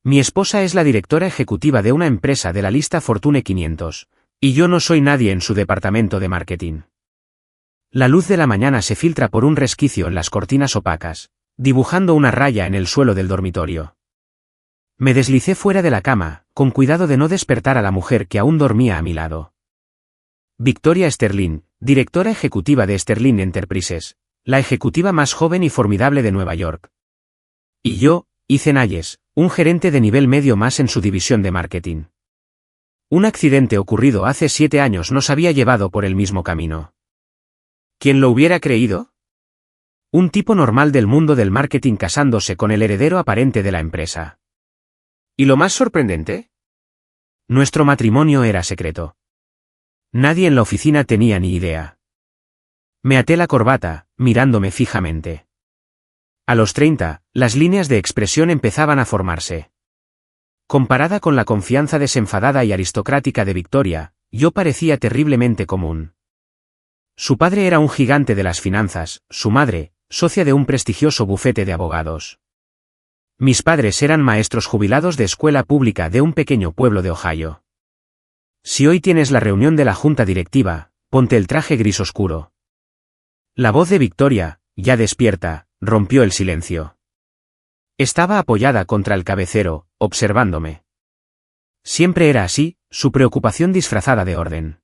Mi esposa es la directora ejecutiva de una empresa de la lista Fortune 500, y yo no soy nadie en su departamento de marketing. La luz de la mañana se filtra por un resquicio en las cortinas opacas, dibujando una raya en el suelo del dormitorio. Me deslicé fuera de la cama, con cuidado de no despertar a la mujer que aún dormía a mi lado. Victoria Sterling, directora ejecutiva de Sterling Enterprises, la ejecutiva más joven y formidable de Nueva York. Y yo, Ethan Hayes, un gerente de nivel medio más en su división de marketing. Un accidente ocurrido hace 7 años nos había llevado por el mismo camino. ¿Quién lo hubiera creído? Un tipo normal del mundo del marketing casándose con el heredero aparente de la empresa. ¿Y lo más sorprendente? Nuestro matrimonio era secreto. Nadie en la oficina tenía ni idea. Me até la corbata, mirándome fijamente. A los 30, las líneas de expresión empezaban a formarse. Comparada con la confianza desenfadada y aristocrática de Victoria, yo parecía terriblemente común. Su padre era un gigante de las finanzas, su madre, socia de un prestigioso bufete de abogados. Mis padres eran maestros jubilados de escuela pública de un pequeño pueblo de Ohio. Si hoy tienes la reunión de la junta directiva, ponte el traje gris oscuro. La voz de Victoria, ya despierta, rompió el silencio. Estaba apoyada contra el cabecero, observándome. Siempre era así, su preocupación disfrazada de orden.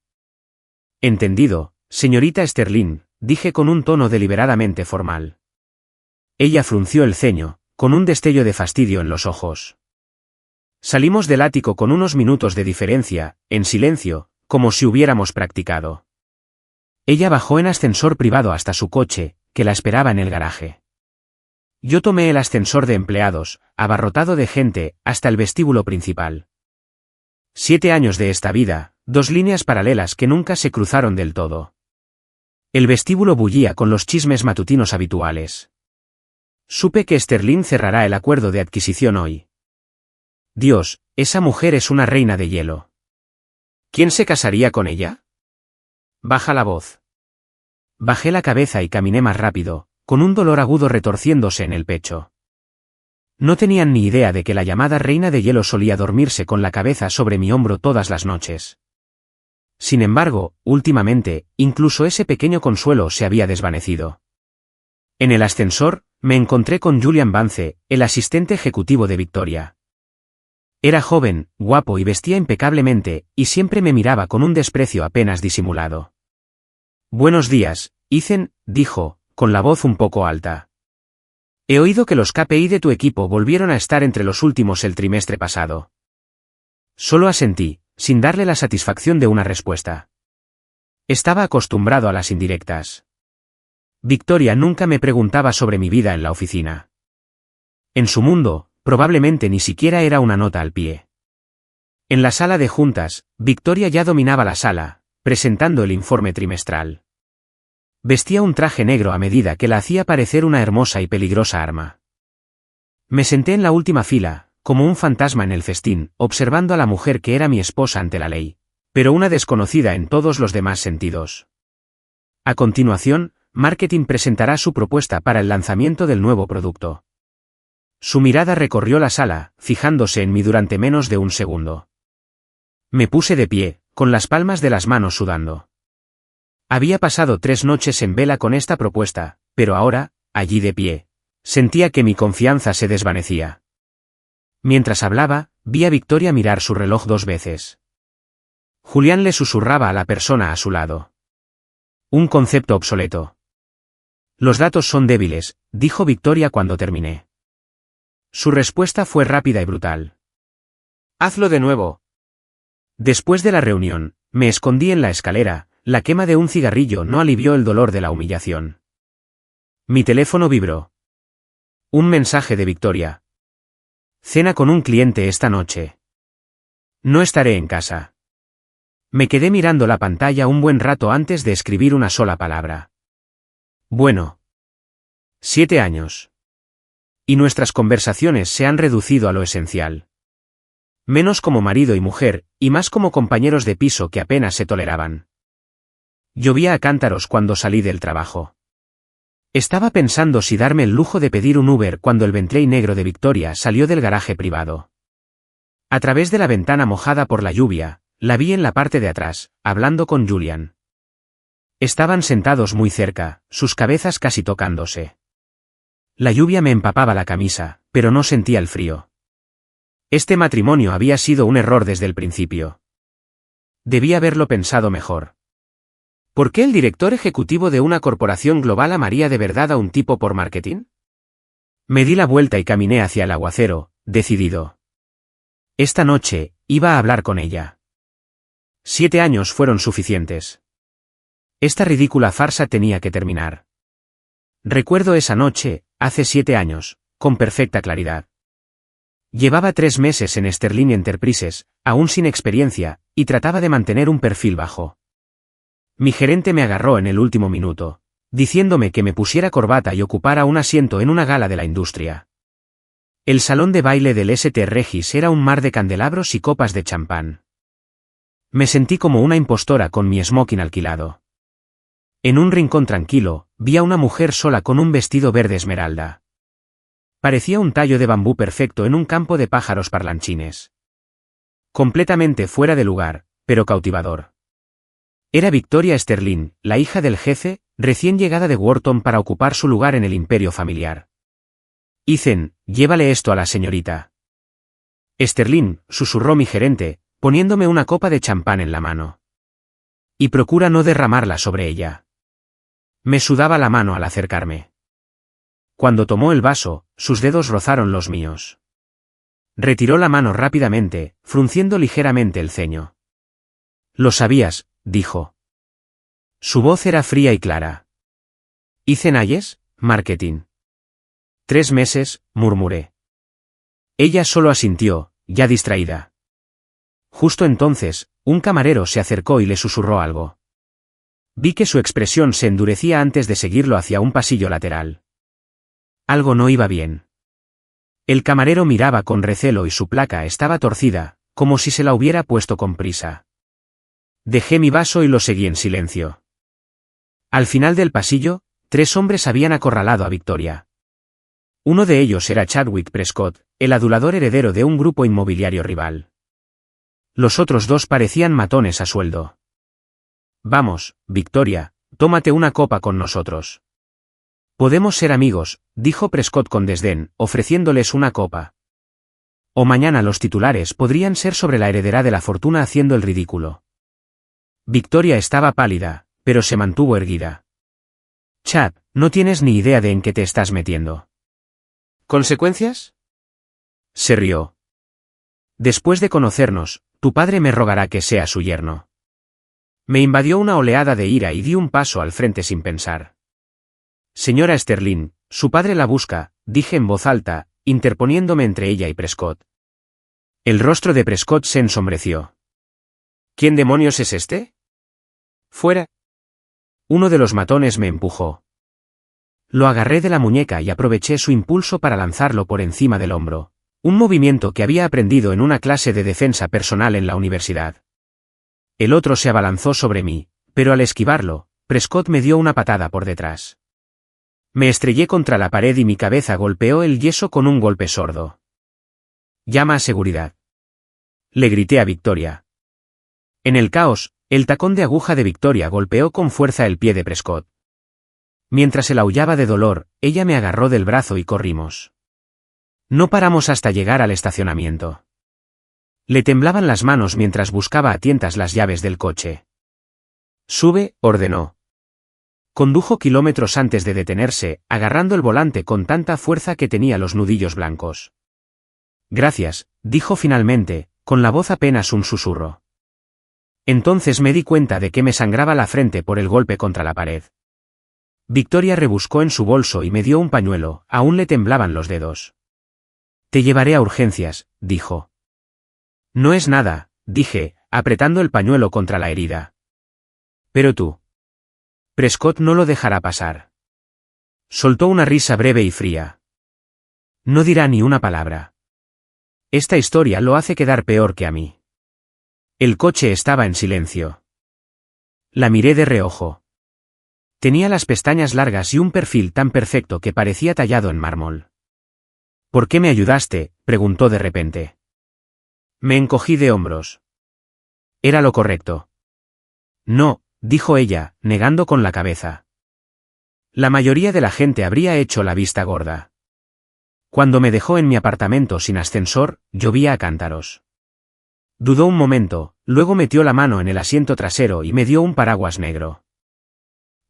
Entendido, señorita Sterling, dije con un tono deliberadamente formal. Ella frunció el ceño, con un destello de fastidio en los ojos. Salimos del ático con unos minutos de diferencia, en silencio, como si hubiéramos practicado. Ella bajó en ascensor privado hasta su coche, que la esperaba en el garaje. Yo tomé el ascensor de empleados, abarrotado de gente, hasta el vestíbulo principal. 7 años de esta vida, 2 líneas paralelas que nunca se cruzaron del todo. El vestíbulo bullía con los chismes matutinos habituales. Supe que Sterling cerrará el acuerdo de adquisición hoy. Dios, esa mujer es una reina de hielo. ¿Quién se casaría con ella? Baja la voz. Bajé la cabeza y caminé más rápido, con un dolor agudo retorciéndose en el pecho. No tenían ni idea de que la llamada reina de hielo solía dormirse con la cabeza sobre mi hombro todas las noches. Sin embargo, últimamente, incluso ese pequeño consuelo se había desvanecido. En el ascensor, me encontré con Julian Vance, el asistente ejecutivo de Victoria. Era joven, guapo y vestía impecablemente, y siempre me miraba con un desprecio apenas disimulado. Buenos días, Ethan, dijo, con la voz un poco alta. He oído que los KPI de tu equipo volvieron a estar entre los últimos el trimestre pasado. Solo asentí, sin darle la satisfacción de una respuesta. Estaba acostumbrado a las indirectas. Victoria nunca me preguntaba sobre mi vida en la oficina. En su mundo, probablemente ni siquiera era una nota al pie. En la sala de juntas, Victoria ya dominaba la sala, presentando el informe trimestral. Vestía un traje negro a medida que la hacía parecer una hermosa y peligrosa arma. Me senté en la última fila, como un fantasma en el festín, observando a la mujer que era mi esposa ante la ley, pero una desconocida en todos los demás sentidos. A continuación, Marketing presentará su propuesta para el lanzamiento del nuevo producto. Su mirada recorrió la sala, fijándose en mí durante menos de un segundo. Me puse de pie, con las palmas de las manos sudando. Había pasado 3 noches en vela con esta propuesta, pero ahora, allí de pie, sentía que mi confianza se desvanecía. Mientras hablaba, vi a Victoria mirar su reloj 2 veces. Julián le susurraba a la persona a su lado. Un concepto obsoleto. Los datos son débiles, dijo Victoria cuando terminé. Su respuesta fue rápida y brutal. Hazlo de nuevo. Después de la reunión, me escondí en la escalera, la quema de un cigarrillo no alivió el dolor de la humillación. Mi teléfono vibró. Un mensaje de Victoria. Cena con un cliente esta noche. No estaré en casa. Me quedé mirando la pantalla un buen rato antes de escribir una sola palabra. Bueno. 7 años. Y nuestras conversaciones se han reducido a lo esencial. Menos como marido y mujer, y más como compañeros de piso que apenas se toleraban. Llovía a cántaros cuando salí del trabajo. Estaba pensando si darme el lujo de pedir un Uber cuando el Bentley negro de Victoria salió del garaje privado. A través de la ventana mojada por la lluvia, la vi en la parte de atrás, hablando con Julian. Estaban sentados muy cerca, sus cabezas casi tocándose. La lluvia me empapaba la camisa, pero no sentía el frío. Este matrimonio había sido un error desde el principio. Debía haberlo pensado mejor. ¿Por qué el director ejecutivo de una corporación global amaría de verdad a un tipo por marketing? Me di la vuelta y caminé hacia el aguacero, decidido. Esta noche, iba a hablar con ella. 7 años fueron suficientes. Esta ridícula farsa tenía que terminar. Recuerdo esa noche, hace 7 años, con perfecta claridad. Llevaba 3 meses en Sterling Enterprises, aún sin experiencia, y trataba de mantener un perfil bajo. Mi gerente me agarró en el último minuto, diciéndome que me pusiera corbata y ocupara un asiento en una gala de la industria. El salón de baile del St. Regis era un mar de candelabros y copas de champán. Me sentí como una impostora con mi smoking alquilado. En un rincón tranquilo, vi a una mujer sola con un vestido verde esmeralda. Parecía un tallo de bambú perfecto en un campo de pájaros parlanchines. Completamente fuera de lugar, pero cautivador. Era Victoria Sterling, la hija del jefe, recién llegada de Wharton para ocupar su lugar en el imperio familiar. Ethan, llévale esto a la señorita Sterling, susurró mi gerente, poniéndome una copa de champán en la mano. Y procura no derramarla sobre ella. Me sudaba la mano al acercarme. Cuando tomó el vaso, sus dedos rozaron los míos. Retiró la mano rápidamente, frunciendo ligeramente el ceño. Lo sabías, dijo. Su voz era fría y clara. ¿Ethan Hayes? Marketing. 3 meses, murmuré. Ella solo asintió, ya distraída. Justo entonces, un camarero se acercó y le susurró algo. Vi que su expresión se endurecía antes de seguirlo hacia un pasillo lateral. Algo no iba bien. El camarero miraba con recelo y su placa estaba torcida, como si se la hubiera puesto con prisa. Dejé mi vaso y lo seguí en silencio. Al final del pasillo, 3 hombres habían acorralado a Victoria. Uno de ellos era Chadwick Prescott, el adulador heredero de un grupo inmobiliario rival. Los otros 2 parecían matones a sueldo. Vamos, Victoria, tómate una copa con nosotros. Podemos ser amigos, dijo Prescott con desdén, ofreciéndoles una copa. O mañana los titulares podrían ser sobre la heredera de la fortuna haciendo el ridículo. Victoria estaba pálida, pero se mantuvo erguida. Chad, no tienes ni idea de en qué te estás metiendo. ¿Consecuencias? Se rió. Después de conocernos, tu padre me rogará que sea su yerno. Me invadió una oleada de ira y di un paso al frente sin pensar. Señora Sterling, su padre la busca, dije en voz alta, interponiéndome entre ella y Prescott. El rostro de Prescott se ensombreció. ¿Quién demonios es este? Fuera. Uno de los matones me empujó. Lo agarré de la muñeca y aproveché su impulso para lanzarlo por encima del hombro, un movimiento que había aprendido en una clase de defensa personal en la universidad. El otro se abalanzó sobre mí, pero al esquivarlo, Prescott me dio una patada por detrás. Me estrellé contra la pared y mi cabeza golpeó el yeso con un golpe sordo. Llama a seguridad. Le grité a Victoria. En el caos, el tacón de aguja de Victoria golpeó con fuerza el pie de Prescott. Mientras él aullaba de dolor, ella me agarró del brazo y corrimos. No paramos hasta llegar al estacionamiento. Le temblaban las manos mientras buscaba a tientas las llaves del coche. Sube, ordenó. Condujo kilómetros antes de detenerse, agarrando el volante con tanta fuerza que tenía los nudillos blancos. Gracias, dijo finalmente, con la voz apenas un susurro. Entonces me di cuenta de que me sangraba la frente por el golpe contra la pared. Victoria rebuscó en su bolso y me dio un pañuelo, aún le temblaban los dedos. Te llevaré a urgencias, dijo. No es nada, dije, apretando el pañuelo contra la herida. Pero tú. Prescott no lo dejará pasar. Soltó una risa breve y fría. No dirá ni una palabra. Esta historia lo hace quedar peor que a mí. El coche estaba en silencio. La miré de reojo. Tenía las pestañas largas y un perfil tan perfecto que parecía tallado en mármol. ¿Por qué me ayudaste?, preguntó de repente. Me encogí de hombros. Era lo correcto. No, dijo ella, negando con la cabeza. La mayoría de la gente habría hecho la vista gorda. Cuando me dejó en mi apartamento sin ascensor, llovía a cántaros. Dudó un momento, luego metió la mano en el asiento trasero y me dio un paraguas negro.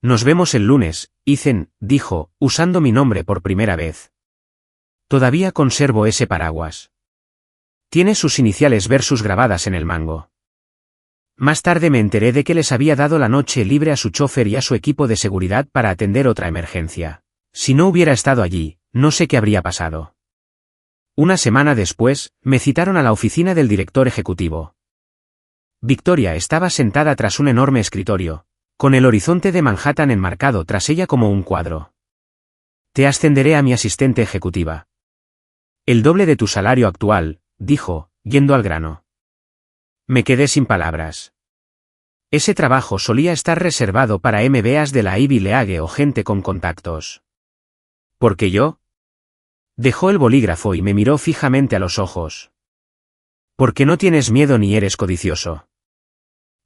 Nos vemos el lunes, Ethan, dijo, usando mi nombre por primera vez. Todavía conservo ese paraguas. Tiene sus iniciales versus grabadas en el mango. Más tarde me enteré de que les había dado la noche libre a su chofer y a su equipo de seguridad para atender otra emergencia. Si no hubiera estado allí, no sé qué habría pasado. Una semana después, me citaron a la oficina del director ejecutivo. Victoria estaba sentada tras un enorme escritorio, con el horizonte de Manhattan enmarcado tras ella como un cuadro. Te ascenderé a mi asistente ejecutiva. El doble de tu salario actual, dijo, yendo al grano. Me quedé sin palabras. Ese trabajo solía estar reservado para MBAs de la Ivy League o gente con contactos. ¿Por qué yo? Dejó el bolígrafo y me miró fijamente a los ojos. Porque no tienes miedo ni eres codicioso.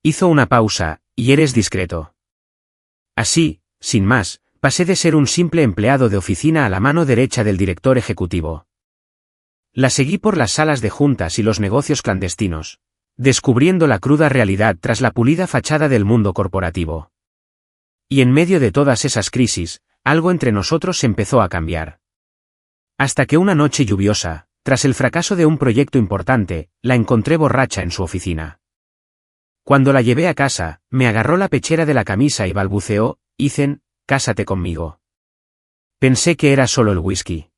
Hizo una pausa, y eres discreto. Así, sin más, pasé de ser un simple empleado de oficina a la mano derecha del director ejecutivo. La seguí por las salas de juntas y los negocios clandestinos, descubriendo la cruda realidad tras la pulida fachada del mundo corporativo. Y en medio de todas esas crisis, algo entre nosotros empezó a cambiar. Hasta que una noche lluviosa, tras el fracaso de un proyecto importante, la encontré borracha en su oficina. Cuando la llevé a casa, me agarró la pechera de la camisa y balbuceó, Ethan, cásate conmigo. Pensé que era solo el whisky.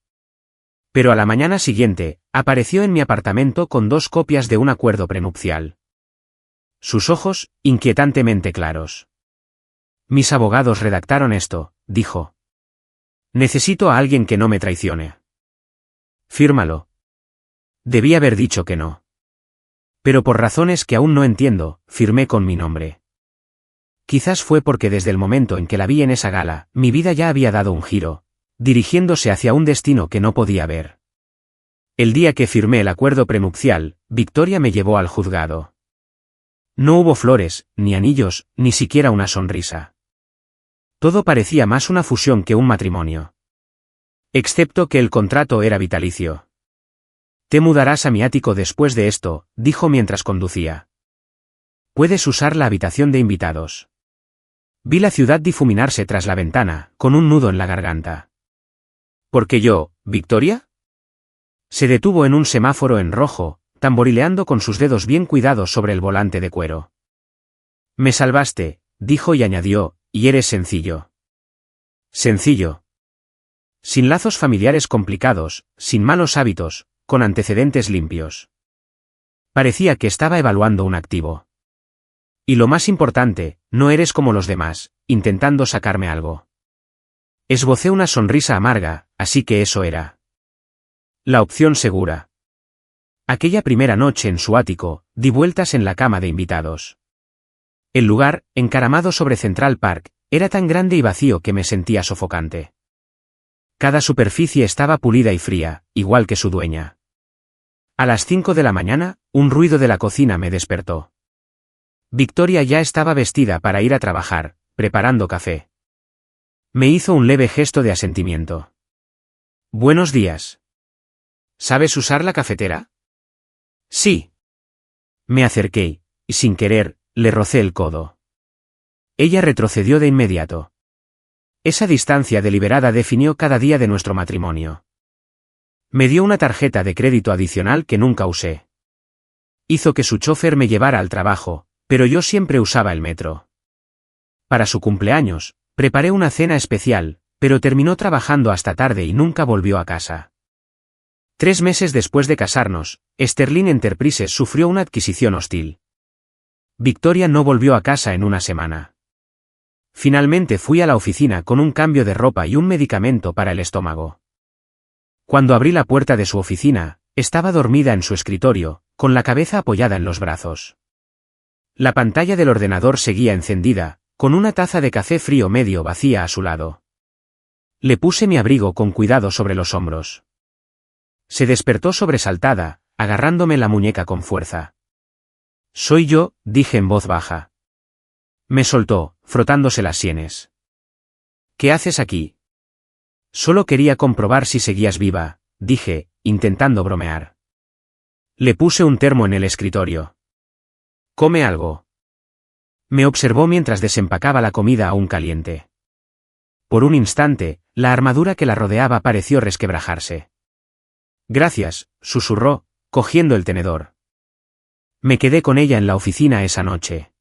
Pero a la mañana siguiente, apareció en mi apartamento con 2 copias de un acuerdo prenupcial. Sus ojos, inquietantemente claros. Mis abogados redactaron esto, dijo. Necesito a alguien que no me traicione. Fírmalo. Debí haber dicho que no. Pero por razones que aún no entiendo, firmé con mi nombre. Quizás fue porque desde el momento en que la vi en esa gala, mi vida ya había dado un giro, dirigiéndose hacia un destino que no podía ver. El día que firmé el acuerdo prenupcial, Victoria me llevó al juzgado. No hubo flores, ni anillos, ni siquiera una sonrisa. Todo parecía más una fusión que un matrimonio. Excepto que el contrato era vitalicio. Te mudarás a mi ático después de esto, dijo mientras conducía. Puedes usar la habitación de invitados. Vi la ciudad difuminarse tras la ventana, con un nudo en la garganta. ¿Por qué yo, Victoria? Se detuvo en un semáforo en rojo, tamborileando con sus dedos bien cuidados sobre el volante de cuero. Me salvaste, dijo y añadió, y eres sencillo. Sencillo. Sin lazos familiares complicados, sin malos hábitos, con antecedentes limpios. Parecía que estaba evaluando un activo. Y lo más importante, no eres como los demás, intentando sacarme algo. Esbocé una sonrisa amarga, así que eso era la opción segura. Aquella primera noche en su ático, di vueltas en la cama de invitados. El lugar, encaramado sobre Central Park, era tan grande y vacío que me sentía sofocante. Cada superficie estaba pulida y fría, igual que su dueña. A las 5 de la mañana, un ruido de la cocina me despertó. Victoria ya estaba vestida para ir a trabajar, preparando café. Me hizo un leve gesto de asentimiento. Buenos días. ¿Sabes usar la cafetera? Sí. Me acerqué, y sin querer, le rocé el codo. Ella retrocedió de inmediato. Esa distancia deliberada definió cada día de nuestro matrimonio. Me dio una tarjeta de crédito adicional que nunca usé. Hizo que su chofer me llevara al trabajo, pero yo siempre usaba el metro. Para su cumpleaños, preparé una cena especial, pero terminó trabajando hasta tarde y nunca volvió a casa. 3 meses después de casarnos, Sterling Enterprises sufrió una adquisición hostil. Victoria no volvió a casa en una semana. Finalmente fui a la oficina con un cambio de ropa y un medicamento para el estómago. Cuando abrí la puerta de su oficina, estaba dormida en su escritorio, con la cabeza apoyada en los brazos. La pantalla del ordenador seguía encendida, con una taza de café frío medio vacía a su lado. Le puse mi abrigo con cuidado sobre los hombros. Se despertó sobresaltada, agarrándome la muñeca con fuerza. Soy yo, dije en voz baja. Me soltó, frotándose las sienes. ¿Qué haces aquí? Solo quería comprobar si seguías viva, dije, intentando bromear. Le puse un termo en el escritorio. ¿Come algo? Me observó mientras desempacaba la comida aún caliente. Por un instante, la armadura que la rodeaba pareció resquebrajarse. Gracias, susurró, cogiendo el tenedor. Me quedé con ella en la oficina esa noche.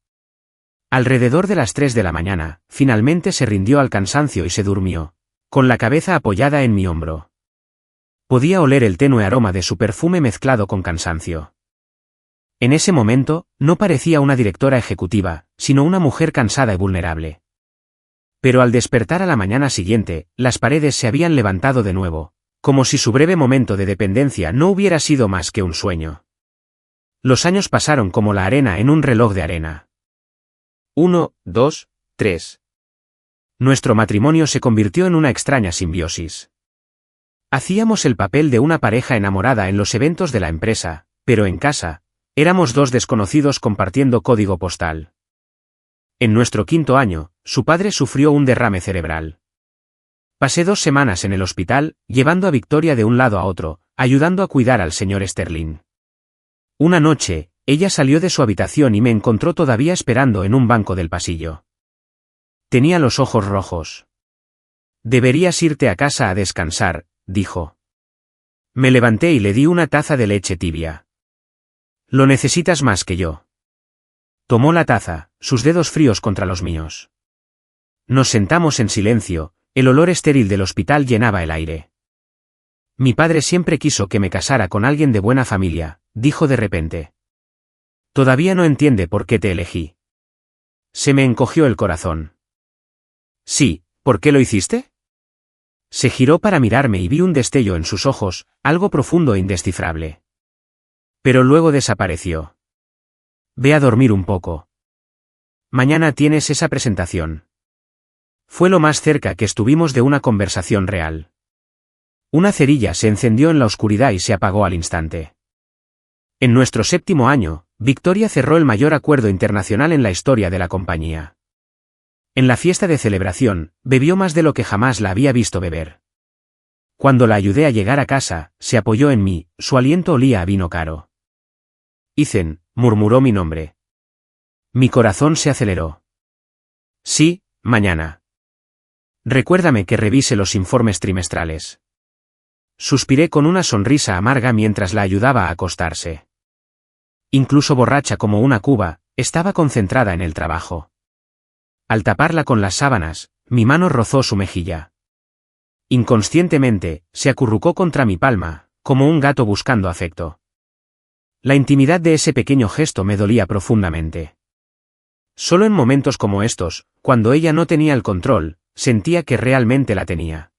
Alrededor de las 3 de la mañana, finalmente se rindió al cansancio y se durmió, con la cabeza apoyada en mi hombro. Podía oler el tenue aroma de su perfume mezclado con cansancio. En ese momento, no parecía una directora ejecutiva, sino una mujer cansada y vulnerable. Pero al despertar a la mañana siguiente, las paredes se habían levantado de nuevo, como si su breve momento de dependencia no hubiera sido más que un sueño. Los años pasaron como la arena en un reloj de arena. 1, 2, 3. Nuestro matrimonio se convirtió en una extraña simbiosis. Hacíamos el papel de una pareja enamorada en los eventos de la empresa, pero en casa, éramos dos desconocidos compartiendo código postal. En nuestro 5º año, su padre sufrió un derrame cerebral. Pasé 2 semanas en el hospital, llevando a Victoria de un lado a otro, ayudando a cuidar al señor Sterling. Una noche, ella salió de su habitación y me encontró todavía esperando en un banco del pasillo. Tenía los ojos rojos. Deberías irte a casa a descansar, dijo. Me levanté y le di una taza de leche tibia. Lo necesitas más que yo. Tomó la taza, sus dedos fríos contra los míos. Nos sentamos en silencio, el olor estéril del hospital llenaba el aire. Mi padre siempre quiso que me casara con alguien de buena familia, dijo de repente. Todavía no entiende por qué te elegí. Se me encogió el corazón. Sí, ¿por qué lo hiciste? Se giró para mirarme y vi un destello en sus ojos, algo profundo e indescifrable. Pero luego desapareció. Ve a dormir un poco. Mañana tienes esa presentación. Fue lo más cerca que estuvimos de una conversación real. Una cerilla se encendió en la oscuridad y se apagó al instante. En nuestro 7º año, Victoria cerró el mayor acuerdo internacional en la historia de la compañía. En la fiesta de celebración, bebió más de lo que jamás la había visto beber. Cuando la ayudé a llegar a casa, se apoyó en mí, su aliento olía a vino caro. Ethan, murmuró mi nombre. Mi corazón se aceleró. Sí, mañana. Recuérdame que revise los informes trimestrales. Suspiré con una sonrisa amarga mientras la ayudaba a acostarse. Incluso borracha como una cuba, estaba concentrada en el trabajo. Al taparla con las sábanas, mi mano rozó su mejilla. Inconscientemente, se acurrucó contra mi palma, como un gato buscando afecto. La intimidad de ese pequeño gesto me dolía profundamente. Solo en momentos como estos, cuando ella no tenía el control, sentía que realmente la tenía.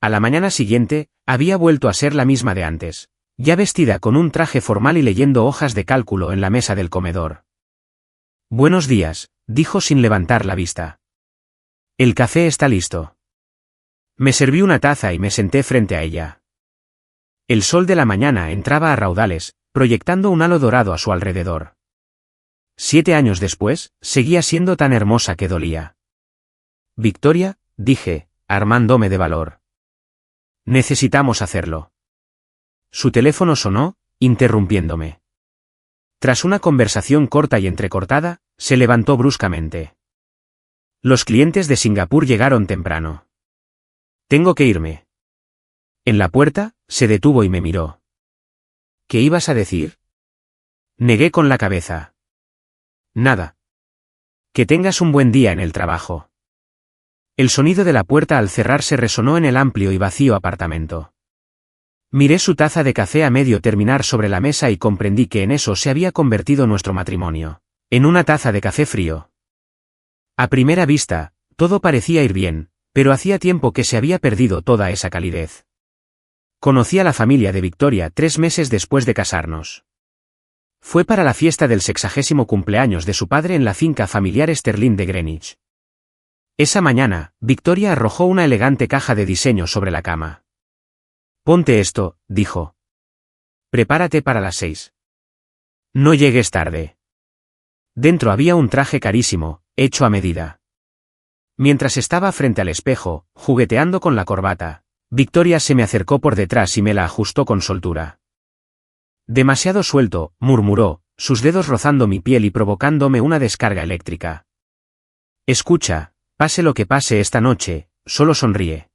A la mañana siguiente, había vuelto a ser la misma de antes, ya vestida con un traje formal y leyendo hojas de cálculo en la mesa del comedor. Buenos días, dijo sin levantar la vista. El café está listo. Me serví una taza y me senté frente a ella. El sol de la mañana entraba a raudales, proyectando un halo dorado a su alrededor. 7 años después, seguía siendo tan hermosa que dolía. Victoria, dije, armándome de valor. Necesitamos hacerlo. Su teléfono sonó, interrumpiéndome. Tras una conversación corta y entrecortada, se levantó bruscamente. Los clientes de Singapur llegaron temprano. Tengo que irme. En la puerta, se detuvo y me miró. ¿Qué ibas a decir? Negué con la cabeza. Nada. Que tengas un buen día en el trabajo. El sonido de la puerta al cerrarse resonó en el amplio y vacío apartamento. Miré su taza de café a medio terminar sobre la mesa y comprendí que en eso se había convertido nuestro matrimonio, en una taza de café frío. A primera vista, todo parecía ir bien, pero hacía tiempo que se había perdido toda esa calidez. Conocí a la familia de Victoria 3 meses después de casarnos. Fue para la fiesta del 60º cumpleaños de su padre en la finca familiar Sterling de Greenwich. Esa mañana, Victoria arrojó una elegante caja de diseño sobre la cama. Ponte esto, dijo. Prepárate para las 6. No llegues tarde. Dentro había un traje carísimo, hecho a medida. Mientras estaba frente al espejo, jugueteando con la corbata, Victoria se me acercó por detrás y me la ajustó con soltura. Demasiado suelto, murmuró, sus dedos rozando mi piel y provocándome una descarga eléctrica. Escucha, pase lo que pase esta noche, solo sonríe.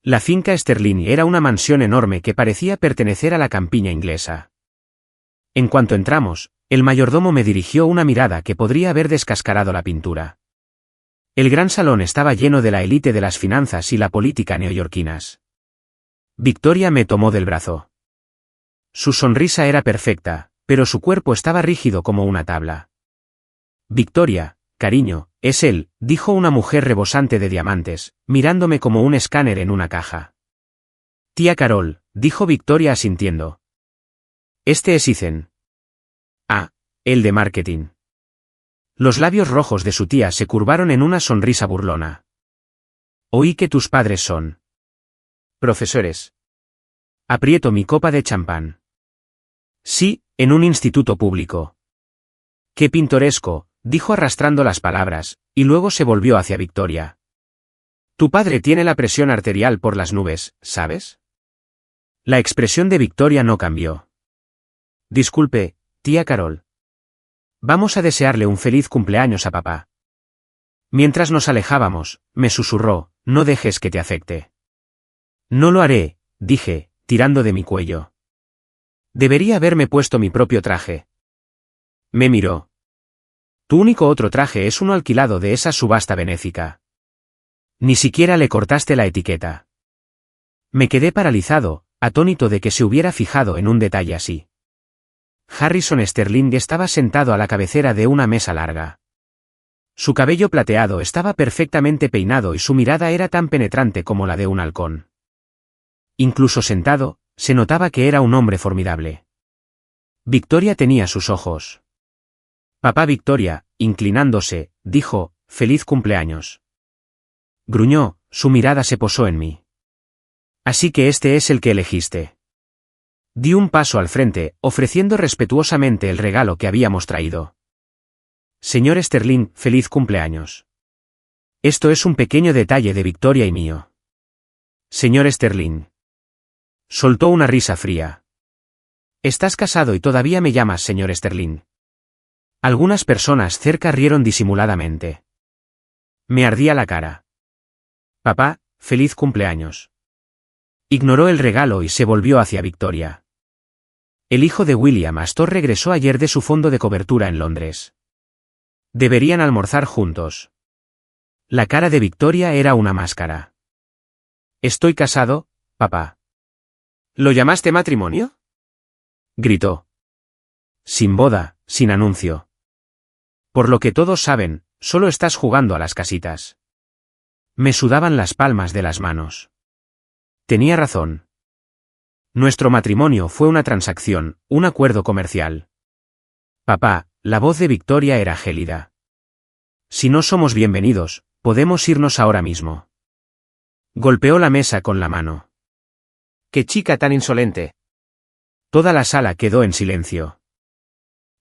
La finca Sterling era una mansión enorme que parecía pertenecer a la campiña inglesa. En cuanto entramos, el mayordomo me dirigió una mirada que podría haber descascarado la pintura. El gran salón estaba lleno de la élite de las finanzas y la política neoyorquinas. Victoria me tomó del brazo. Su sonrisa era perfecta, pero su cuerpo estaba rígido como una tabla. Victoria, cariño, es él, dijo una mujer rebosante de diamantes, mirándome como un escáner en una caja. Tía Carol, dijo Victoria asintiendo. Este es Ethan. Ah, el de marketing. Los labios rojos de su tía se curvaron en una sonrisa burlona. Oí que tus padres son profesores. Aprieto mi copa de champán. Sí, en un instituto público. Qué pintoresco, dijo arrastrando las palabras, y luego se volvió hacia Victoria. Tu padre tiene la presión arterial por las nubes, ¿sabes? La expresión de Victoria no cambió. Disculpe, tía Carol. Vamos a desearle un feliz cumpleaños a papá. Mientras nos alejábamos, me susurró, no dejes que te afecte. No lo haré, dije, tirando de mi cuello. Debería haberme puesto mi propio traje. Me miró. Tu único otro traje es uno alquilado de esa subasta benéfica. Ni siquiera le cortaste la etiqueta. Me quedé paralizado, atónito de que se hubiera fijado en un detalle así. Harrison Sterling estaba sentado a la cabecera de una mesa larga. Su cabello plateado estaba perfectamente peinado y su mirada era tan penetrante como la de un halcón. Incluso sentado, se notaba que era un hombre formidable. Victoria tenía sus ojos. Papá Victoria, inclinándose, dijo, «Feliz cumpleaños». Gruñó, su mirada se posó en mí. «Así que este es el que elegiste». Di un paso al frente, ofreciendo respetuosamente el regalo que habíamos traído. Señor Sterling, feliz cumpleaños. Esto es un pequeño detalle de Victoria y mío. Señor Sterling. Soltó una risa fría. Estás casado y todavía me llamas señor Sterling. Algunas personas cerca rieron disimuladamente. Me ardía la cara. Papá, feliz cumpleaños. Ignoró el regalo y se volvió hacia Victoria. El hijo de William Astor regresó ayer de su fondo de cobertura en Londres. Deberían almorzar juntos. La cara de Victoria era una máscara. Estoy casado, papá. ¿Lo llamaste matrimonio? Gritó. Sin boda, sin anuncio. Por lo que todos saben, solo estás jugando a las casitas. Me sudaban las palmas de las manos. Tenía razón. Nuestro matrimonio fue una transacción, un acuerdo comercial. Papá, la voz de Victoria era gélida. Si no somos bienvenidos, podemos irnos ahora mismo. Golpeó la mesa con la mano. ¡Qué chica tan insolente! Toda la sala quedó en silencio.